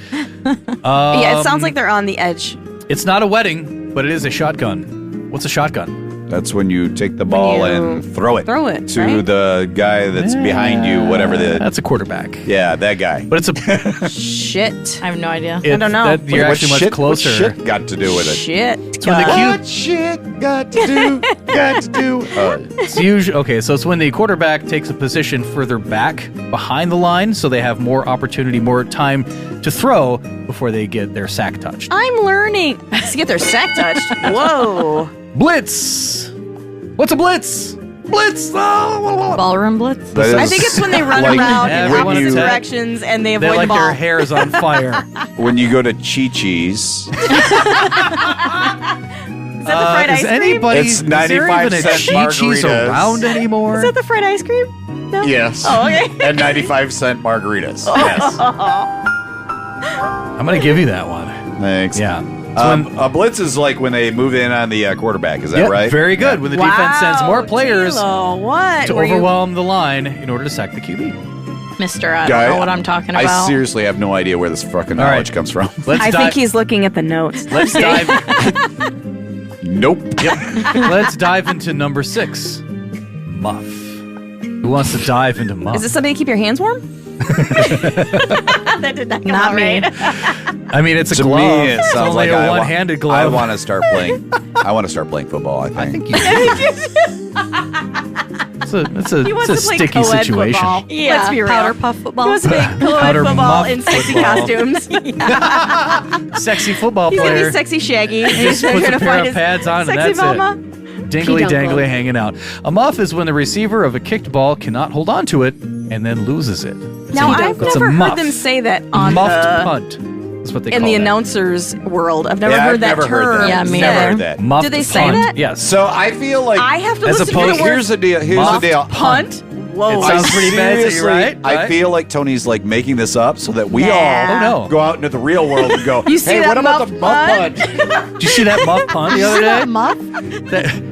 Yeah, it sounds like they're on the edge.
It's not a wedding, but it is a shotgun. What's a shotgun?
That's when you take the ball
you
and throw it.
throw it,
to
right?
the guy that's behind you, whatever the.
That's a quarterback.
Yeah, that guy.
But it's a.
Shit.
I have no idea.
I
don't know.
You're actually much closer.
What shit got to do with it?
Shit.
when the
God.
What shit got to do? got to do?
It's usually okay. So it's when the quarterback takes a position further back behind the line, so they have more opportunity, more time to throw before they get their sack touched.
I'm learning to get their sack touched. Whoa.
Blitz. What's a blitz? Blitz. Oh,
Ballroom blitz.
That
I
is
think it's when they run
like
around in
everyone
opposite
is-
directions and they
they
avoid
like
the ball.
their hair is on fire.
when you go to Chi-Chi's.
Is that the fried
is
ice cream?
anybody?
It's
is there even a
95-cent
Chi-Chi's
margaritas.
around anymore?
Is that the fried ice cream? No?
Yes.
Oh, okay.
And 95-cent margaritas. Yes.
I'm gonna give you that one.
Thanks.
Yeah. It's when-
A blitz is like when they move in on the quarterback. Is that
Yep,
right?
Very good. When the defense sends more players
Tilo, what?
to
Were you-
overwhelm the line in order to sack the QB.
Mister, I
Guy,
don't know what I'm talking about.
I seriously have no idea where this fucking
All right.
knowledge comes from.
Let's
I
dive.
think he's looking at the notes.
Let's dive.
Nope.
Let's dive into number 6. Muff. Who wants to dive into muff?
Is this something to keep your hands warm? That did not come
Not
out
me.
right.
I mean, it's a
To
glove.
me, it
it's
sounds
only
like
a
I wa-
one-handed
I
glove.
want to start playing. I want to start playing football. I think.
I think you. It's a
He wants
it's a
to play
sticky
co-ed
situation.
football.
Yeah,
Let's be real.
powder puff football.
He wants to play co-ed
Powder
football
muff
in sexy
football.
costumes.
Sexy football
He's gonna
player.
be sexy Shaggy. And he's
Just puts
trying
a
to
pair
find
of
his
pads on and
sexy
that's
mama.
it. Dingly dangly hanging out. A muff is when the receiver of a kicked ball cannot hold on to it and then loses it.
Now I've
That's a
never
muff.
heard them say that on
Muffed
the
punt. That's what they
in
call
the
that.
announcers world. I've never
Yeah,
heard
I've
that
never
term.
heard that.
Yeah, me
Never
neither.
heard that.
Muffed
Do they say
punt.
that?
Yes.
So I feel like
I have to
As
listen
opposed-
to the word
here's the deal. Here's the
Muffed
deal.
punt. Whoa.
It sounds pretty fancy,
Seriously,
right?
I feel like Tony's like making this up so that we
Nah.
all
Oh, no.
go out into the real world and go,
You see
hey,
that
what about the
muff
muff
pun?
punch?
Did you see that muff pun the other day?
Muff?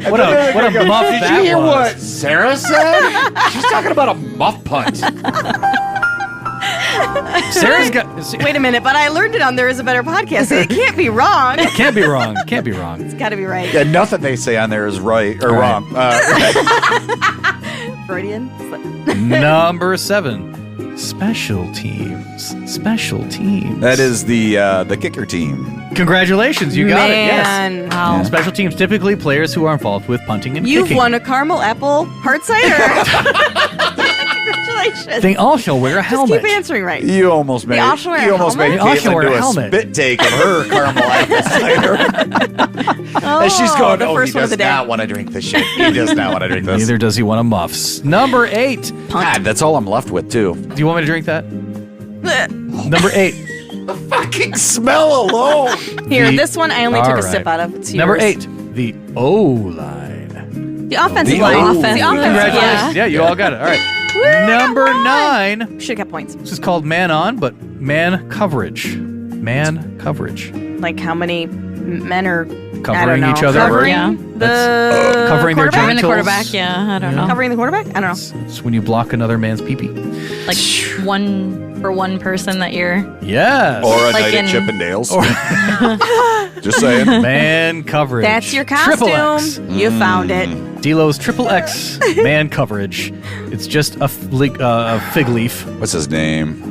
What a muff
Did
that
you hear
was.
what Sarah said? She's talking about a muff punch.
Sarah's got.
Wait a minute, but I learned it on There Is a Better Podcast. So it can't be wrong. It's
Can't be wrong. Can't be wrong.
got to be right.
Yeah, nothing they say on there is right or
All right.
wrong.
Freudian.
Number 7. Special teams. Special teams.
That is the kicker team.
Congratulations, you got it. Yes.
Man.
Wow.
Special teams, typically players who are involved with punting and
You've
kicking.
won a caramel apple hard cider. Congratulations.
They also wear a
Just
helmet.
keep answering right.
You almost made
also wear a
you almost made
helmet?
They also
Katelyn
wear a
do a
helmet.
spit take of her caramel apple cider.
Oh,
And she's going,
the
oh, he
first one of
does
the day.
not want to drink this shit. He does not want to drink this.
Neither does he want a muffs. Number 8.
God, that's all I'm left with, too.
Do you want me to drink that? Number 8.
The fucking smell alone.
Here,
The-
this one I only took
All
a sip
right.
out of. It's
Number
yours.
8. The O-line.
The offensive
The
line.
offensive
The
line.
offensive
Congratulations.
line.
Yeah, you all got it. All right. Number 9.
Should have got points.
This is called man on, but man coverage. Man coverage.
Like how many men are I
Covering
don't know,
each other.
Covering
Yeah.
the
Covering their
quarterback?
Covering the
genitals.
quarterback, yeah, I don't know.
Covering the quarterback? I don't know.
It's when you block another man's pee-pee.
Like one person that you're.
Yes.
Or a
Like
night at
in-
Chippendales. Just saying.
Man coverage.
That's your
Triple
costume.
X.
You found it.
Delo's Triple X man coverage. It's just a fig leaf.
What's his name?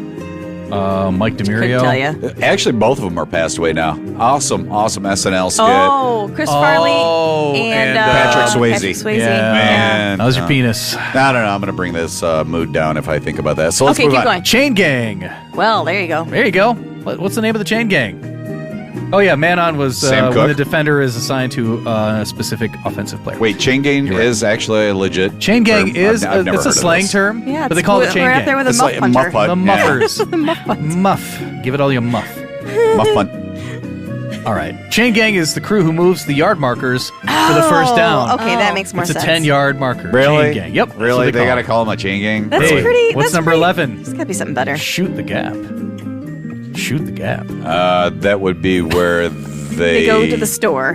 Mike
Couldn't
DeMario.
tell you.
Actually, both of them are passed away now. Awesome SNL skit.
Oh, Chris Farley and
Patrick Swayze.
Patrick Swayze.
Yeah.
Man.
How's your penis?
I don't know. I'm going to bring this mood down if I think about that. So let's
Okay,
move
keep
on.
going.
Chain Gang.
Well, there you go.
There you go. What's the name of the Chain Gang? Oh yeah, man on was
Sam
when
Cooke?
the defender is assigned to a specific offensive player.
Wait, chain gang
You're right.
is actually a legit
Chain gang
term?
is
I've never
it's a
heard of
slang
this.
term,
Yeah,
but they call it chain
we're
gang.
out there with a
It's
muff
like a
puncher.
muff punt.
The
Yeah.
muffers. Muff. Give it all your muff.
Muff punt.
All right. Chain gang is the crew who moves the yard markers for the first down.
Okay, that makes more
It's a
sense.
10-yard marker.
Really?
Chain gang. Yep. that's
Really?
what
They
call
got to
it.
call them a chain gang?
That's
Hey,
pretty.
what's
that's
number
pretty,
11?
There's got to be something better.
Shoot the gap. Shoot the gap.
That would be where
They go to the store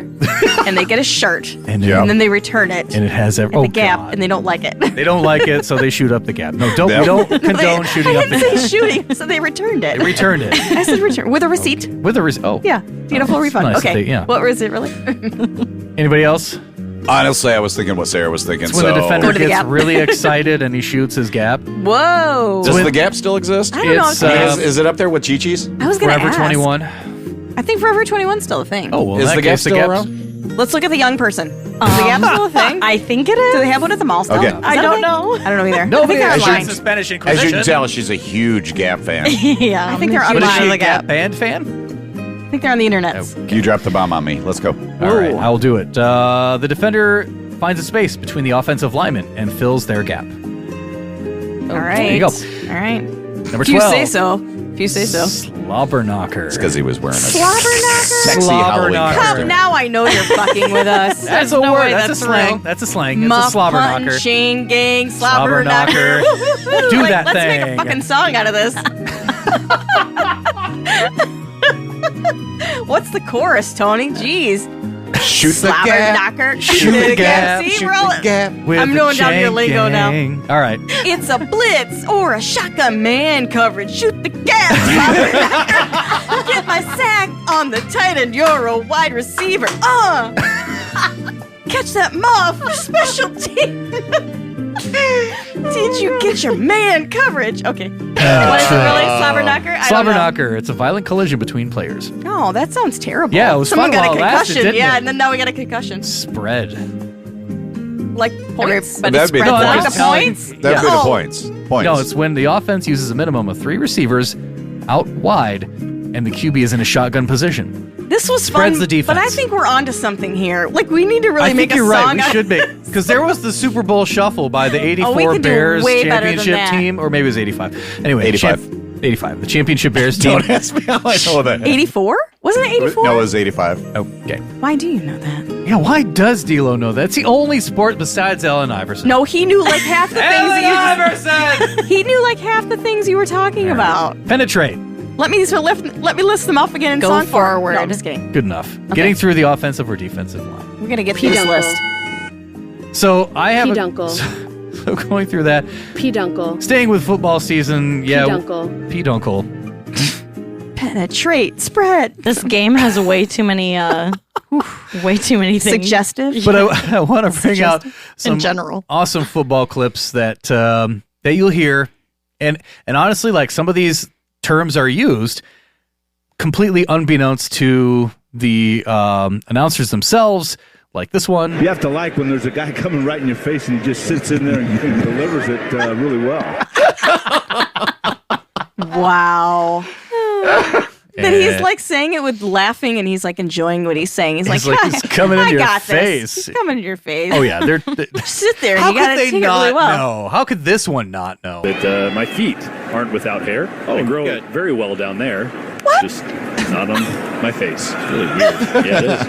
and they get a shirt
And,
and then they return it
and it has
at the gap and they don't like it.
They don't like it, so they shoot up the gap. No, we don't condone shooting
I
up the
didn't
gap.
say shooting, so they returned it.
They returned it
I said return with a receipt.
with a oh.
Yeah, you get a full refund.
nice that
Okay,
they- yeah.
what was it really?
Anybody else?
Honestly, I was thinking what Sarah was thinking.
It's when the
Go
defender
to the
gets
gap.
really excited and he shoots his gap.
Whoa!
Does
when-
the gap still exist?
I don't know.
It's,
I was
Is it up there with Chi-Chi's?
gonna
Forever
ask.
21.
I think Forever 21 's still a thing.
Oh, well, in
Is
that
the gap
case,
still
gap's-
around?
Let's look at the young person. Is the gap still a thing?
I think it
Do
is.
they have one at the mall still?
Okay.
Is that
I
a
don't
thing?
know.
I don't know either.
Nobody
I think they're
I
online.
should-
Spanish
As you can tell, she's a huge Gap fan.
Yeah,
I think they're
But is
online.
she a
The
Gap
Gap.
band fan?
I think they're on the internet.
You dropped the bomb on me. Let's go.
All right, I'll do it. The defender finds a space between the offensive linemen and fills their gap.
All right.
There you go.
All right.
Number
If you
12.
say so. If you say so.
Slobber knocker.
It's because he was wearing a
Slobber knocker?
sexy
Slobber
Halloween
knocker.
Come,
costume.
now I know you're fucking with us.
That's
There's
a
no
word.
way
That's a
that's
slang.
real.
That's a slang. It's
Muff
a slobber
punting,
knocker.
chain gang, slobber
Slobber knocker.
knocker.
Do
Like,
that
let's
thing.
make a fucking song out of this. What's the chorus, Tony? Jeez.
Shoot the
Slobber
gap.
knocker.
Shoot the gap.
See,
Shoot
we're all-
the gap.
With
I'm
the
going down your
chain
lingo now.
gang. All right.
It's a blitz or a shotgun man coverage. Shoot the gap. Slobber knocker. Get my sack on the tight end. You're a wide receiver. Catch that muff. Special team. Did you get your man coverage? Okay. What is it really? Slobber knocker? I don't
Slobber
know.
knocker. It's a violent collision between players.
Oh, that sounds terrible.
Yeah, it was
Someone
fun
got
while
a
it lasted,
concussion.
didn't
Yeah,
it?
and then now we got a concussion.
Spread.
Like points.
But that'd be
Spreads
the
out
points.
the points.
That'd be the
Oh.
points. Points.
No, it's when the offense uses a minimum of 3 receivers out wide and the QB is in a shotgun position.
This was
Spreads
fun,
the defense.
but I think we're onto something here. Like we need to really
I
make
think
a
you're
song.
right. We
out-
should make because there was the Super Bowl shuffle by the '84
can do
Bears
way better than
championship
that.
team, or maybe it was '85. Anyway,
85.
85. The championship Bears team.
Don't ask me how I know that.
84? Wasn't it 84?
No, it was 85.
Okay.
Why do you know that?
Yeah, why does D'Lo know that? It's the only sport besides Allen Iverson.
No, he knew like half the things.
Allen Iverson!
He knew like half the things you were talking about.
Penetrate.
Let me list them off again in
Go
song form.
forward.
No, I'm just kidding.
Good enough. Getting through the offensive or defensive line.
We're gonna get through this list.
So I have
Peduncle.
So going through that,
Peduncle.
staying with football season, yeah.
Peduncle.
Peduncle.
Penetrate, spread.
This game has way too many things.
Suggestive.
But I want to bring out some
in general.
awesome football clips that that you'll hear, and honestly, like some of these terms are used completely unbeknownst to the announcers themselves. Like this one.
You have to like when there's a guy coming right in your face and he just sits in there and delivers it really well.
Wow. That he's like saying it with laughing and he's like enjoying what he's saying. He's like
he's coming in
I
your
got
face.
This. He's coming in your face.
Oh yeah, they're
Sit there and
how
you gotta
could they
take it
not
really well.
know? How could this one not know?
That my feet aren't without hair. I grow very well down there. What? Just not on my face. It's really weird. Yeah, it is.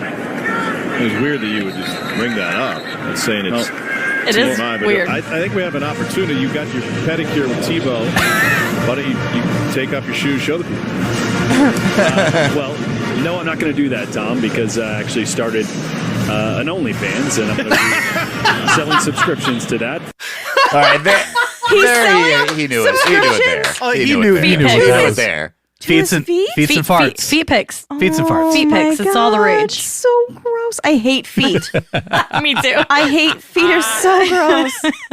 It was weird that you would just bring that up and saying it's
It is weird.
I think we have an opportunity. You got your pedicure with Tebow. Why don't you take off your shoes, show the people?
Well, no, I'm not going to do that, Tom, because I actually started an OnlyFans, and I'm going to be selling subscriptions to that.
All right, he knew it. He knew it there.
Oh, he knew it
there.
Feet and farts.
Feet pics.
Feet and farts.
Feet pics. It's all the rage.
It's so gross. I hate feet.
Me too.
I hate feet are so gross.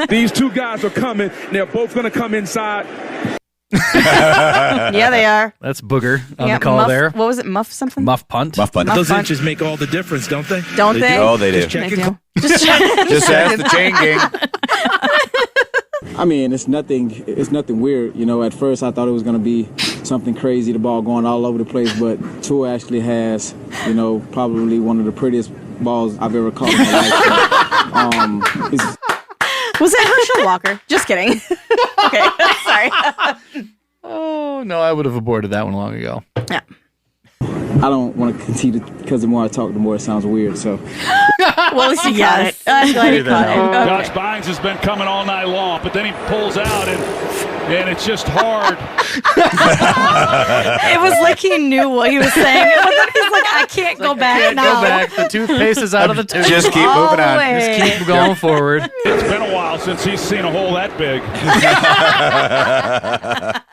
These two guys are coming. They're both going to come inside.
Yeah, they are.
That's Booger on
Yeah,
the call
muff,
there.
What was it? Muff something?
Muff punt.
Muff punt.
Those
punt.
inches make all the difference, don't they?
Don't they?
Oh, they do.
They do. Just check.
Just ask the chain gang.
I mean, it's nothing weird. You know, at first I thought it was going to be something crazy, the ball going all over the place, but Tua actually has, you know, probably one of the prettiest balls I've ever caught in my life.
Was that Herschel Walker? Just kidding. Okay, sorry.
Oh, no, I would have aborted that one long ago.
Yeah.
I don't want to continue because the more I talk, the more it sounds weird. So,
Well, at least you got it. I'm glad you caught it. Okay.
Josh Bynes has been coming all night long, but then he pulls out and it's just hard.
It was like he knew what he was saying. He's like, I can't go back now.
Go back. The toothpaste is out of the tube.
Just keep moving on.
Just keep going forward.
It's been a while since he's seen a hole that big.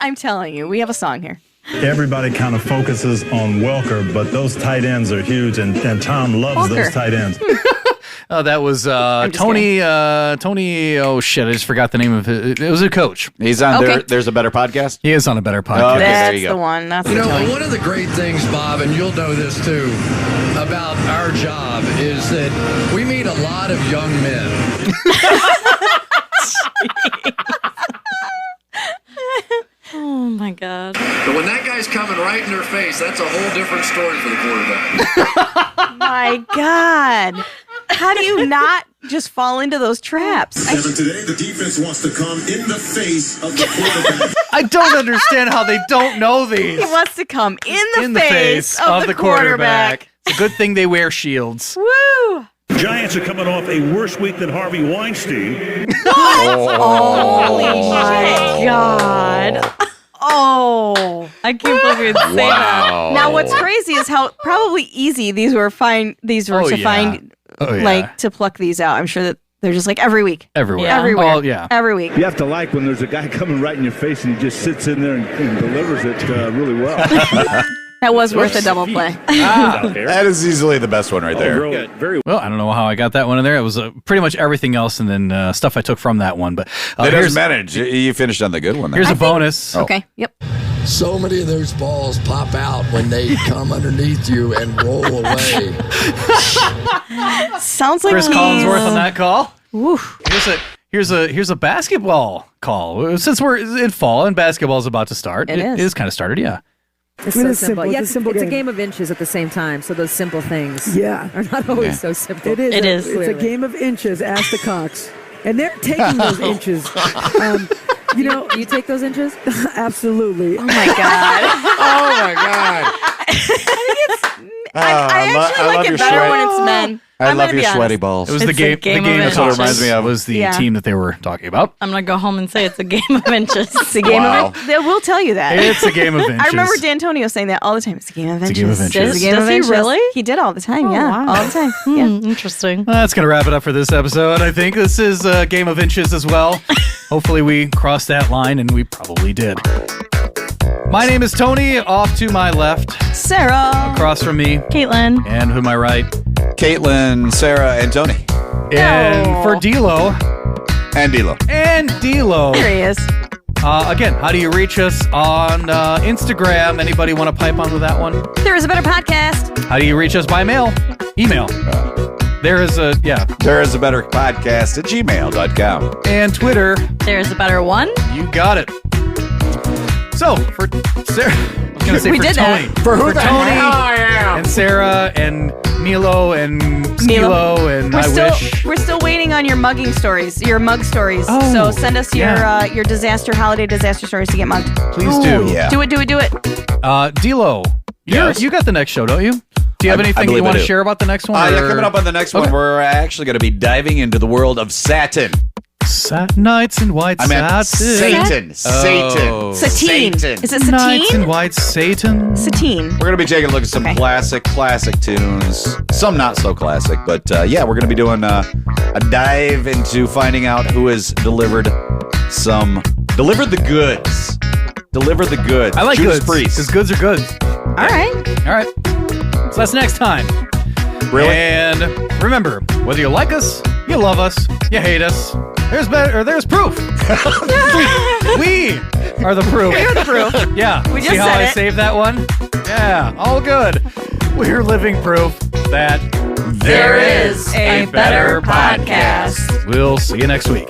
I'm telling you, we have a song here.
Everybody kind of focuses on Welker, but those tight ends are huge, and Tom loves
Walker.
those tight ends.
Oh, that was
just
Tony. Tony. Oh shit! I just forgot the name of it. It was a coach.
He's on
Okay.
There's a Better podcast.
He is on a better podcast.
Okay, there
That's
you go.
the one. That's the
You know,
Tony.
one of the great things, Bob, and you'll know this too, about our job is that we meet a lot of young men.
Oh my god.
But when that guy's coming right in their face, that's a whole different story for the quarterback.
My God. How do you not just fall into those traps?
Today, the defense wants to come in the face of the quarterback.
I don't understand how they don't know these.
He wants to come in the
face
of the quarterback.
It's a good thing they wear shields.
Woo!
Giants are coming off a worse week than Harvey Weinstein.
Holy
My god. Oh, I can't believe you'd say that.
Now, what's crazy is how probably easy these were. Find like to pluck these out. I'm sure that they're just like every week,
Everywhere.
Yeah. Everywhere.
Well, yeah.
every week.
You have to like when there's a guy coming right in your face and he just sits in there and delivers it really well.
That was worth a double play.
That is easily the best one right there.
Well, I don't know how I got that one in there. It was pretty much everything else, and then stuff I took from that one. But
It doesn't matter. You finished on the good one there.
Here's a bonus.
Okay. Yep.
So many of those balls pop out when they come underneath you and roll away.
Sounds like
Chris Collinsworth on that call.
Oof.
Here's a basketball call. Since we're in fall and basketball's about to start,
It is.
It is kind of started. Yeah.
It's so simple. Yeah,
It's a game of inches at the same time, so those simple things are not always so simple.
It is.
It is.
It's a game of inches. Ask the Cox. And they're taking those inches.
You know, you take those inches?
Absolutely.
Oh my god.
Oh my God.
I actually like it better when it's men.
I love
gonna
your
be
sweaty
honest.
balls.
It was the game. The game
of
that's what it
inches.
reminds me of was the
Yeah.
team that they were talking about.
I'm gonna go home and say it's a game of inches.
It's a game of it. They will tell you that.
It's a game of inches.
I remember D'Antonio saying that all the time. It's a game of inches.
a game of inches.
It's a game
Does
of
he
inches.
really?
He did all the time.
Oh,
yeah,
wow.
all the time. Yeah.
Interesting.
That's going to wrap it up for this episode. I think this is a game of inches as well. Hopefully we crossed that line, and we probably did. My name is Tony. Off to my left,
Sarah.
across from me,
Caitlin.
and to my right.
Caitlin, Sarah, and Tony.
And for D'Lo.
And D'Lo.
And D'Lo.
There he is.
Again, how do you reach us on Instagram? Anybody want to pipe on with that one?
There is a better podcast.
How do you reach us by mail? Email. There is a
better podcast at gmail.com.
And Twitter.
There's a better one.
You got it. So, for Sarah, I was going to say
We
for
did
Tony.
that.
For who the
Tony
hell I am?
and Sarah and Milo and Skilo and
We're still waiting on your mugging stories, your mug stories.
Oh,
so send us your
yeah.
your holiday disaster stories to get mugged.
Please do.
Yeah.
Do it.
D'Lo,
Yes?
you got the next show, don't you? Do you have
I
anything
believe
you want
I
to
do.
share about the next one?
Yeah,
or-
coming up on the next one,
Okay.
we're actually going to be diving into the world of Satin.
Nights in white
I meant
satin.
Satan. Satan.
Satine.
Satan.
Is it
Nights in
Satine?
white Satan.
Satine.
We're going to be taking a look at some classic tunes. Some not so classic, but yeah, we're going to be doing a dive into finding out who has delivered the goods. Deliver the goods.
I like
Judas
goods.
Priest.
Because goods are goods.
All right.
All right. So that's next time.
Really?
And remember, whether you like us, you love us, you hate us, there's proof. We are the proof.
We're the proof.
Yeah.
We just
See how
said
I
it.
saved that one? Yeah. All good. We're living proof that
There is a better podcast.
We'll see you next week.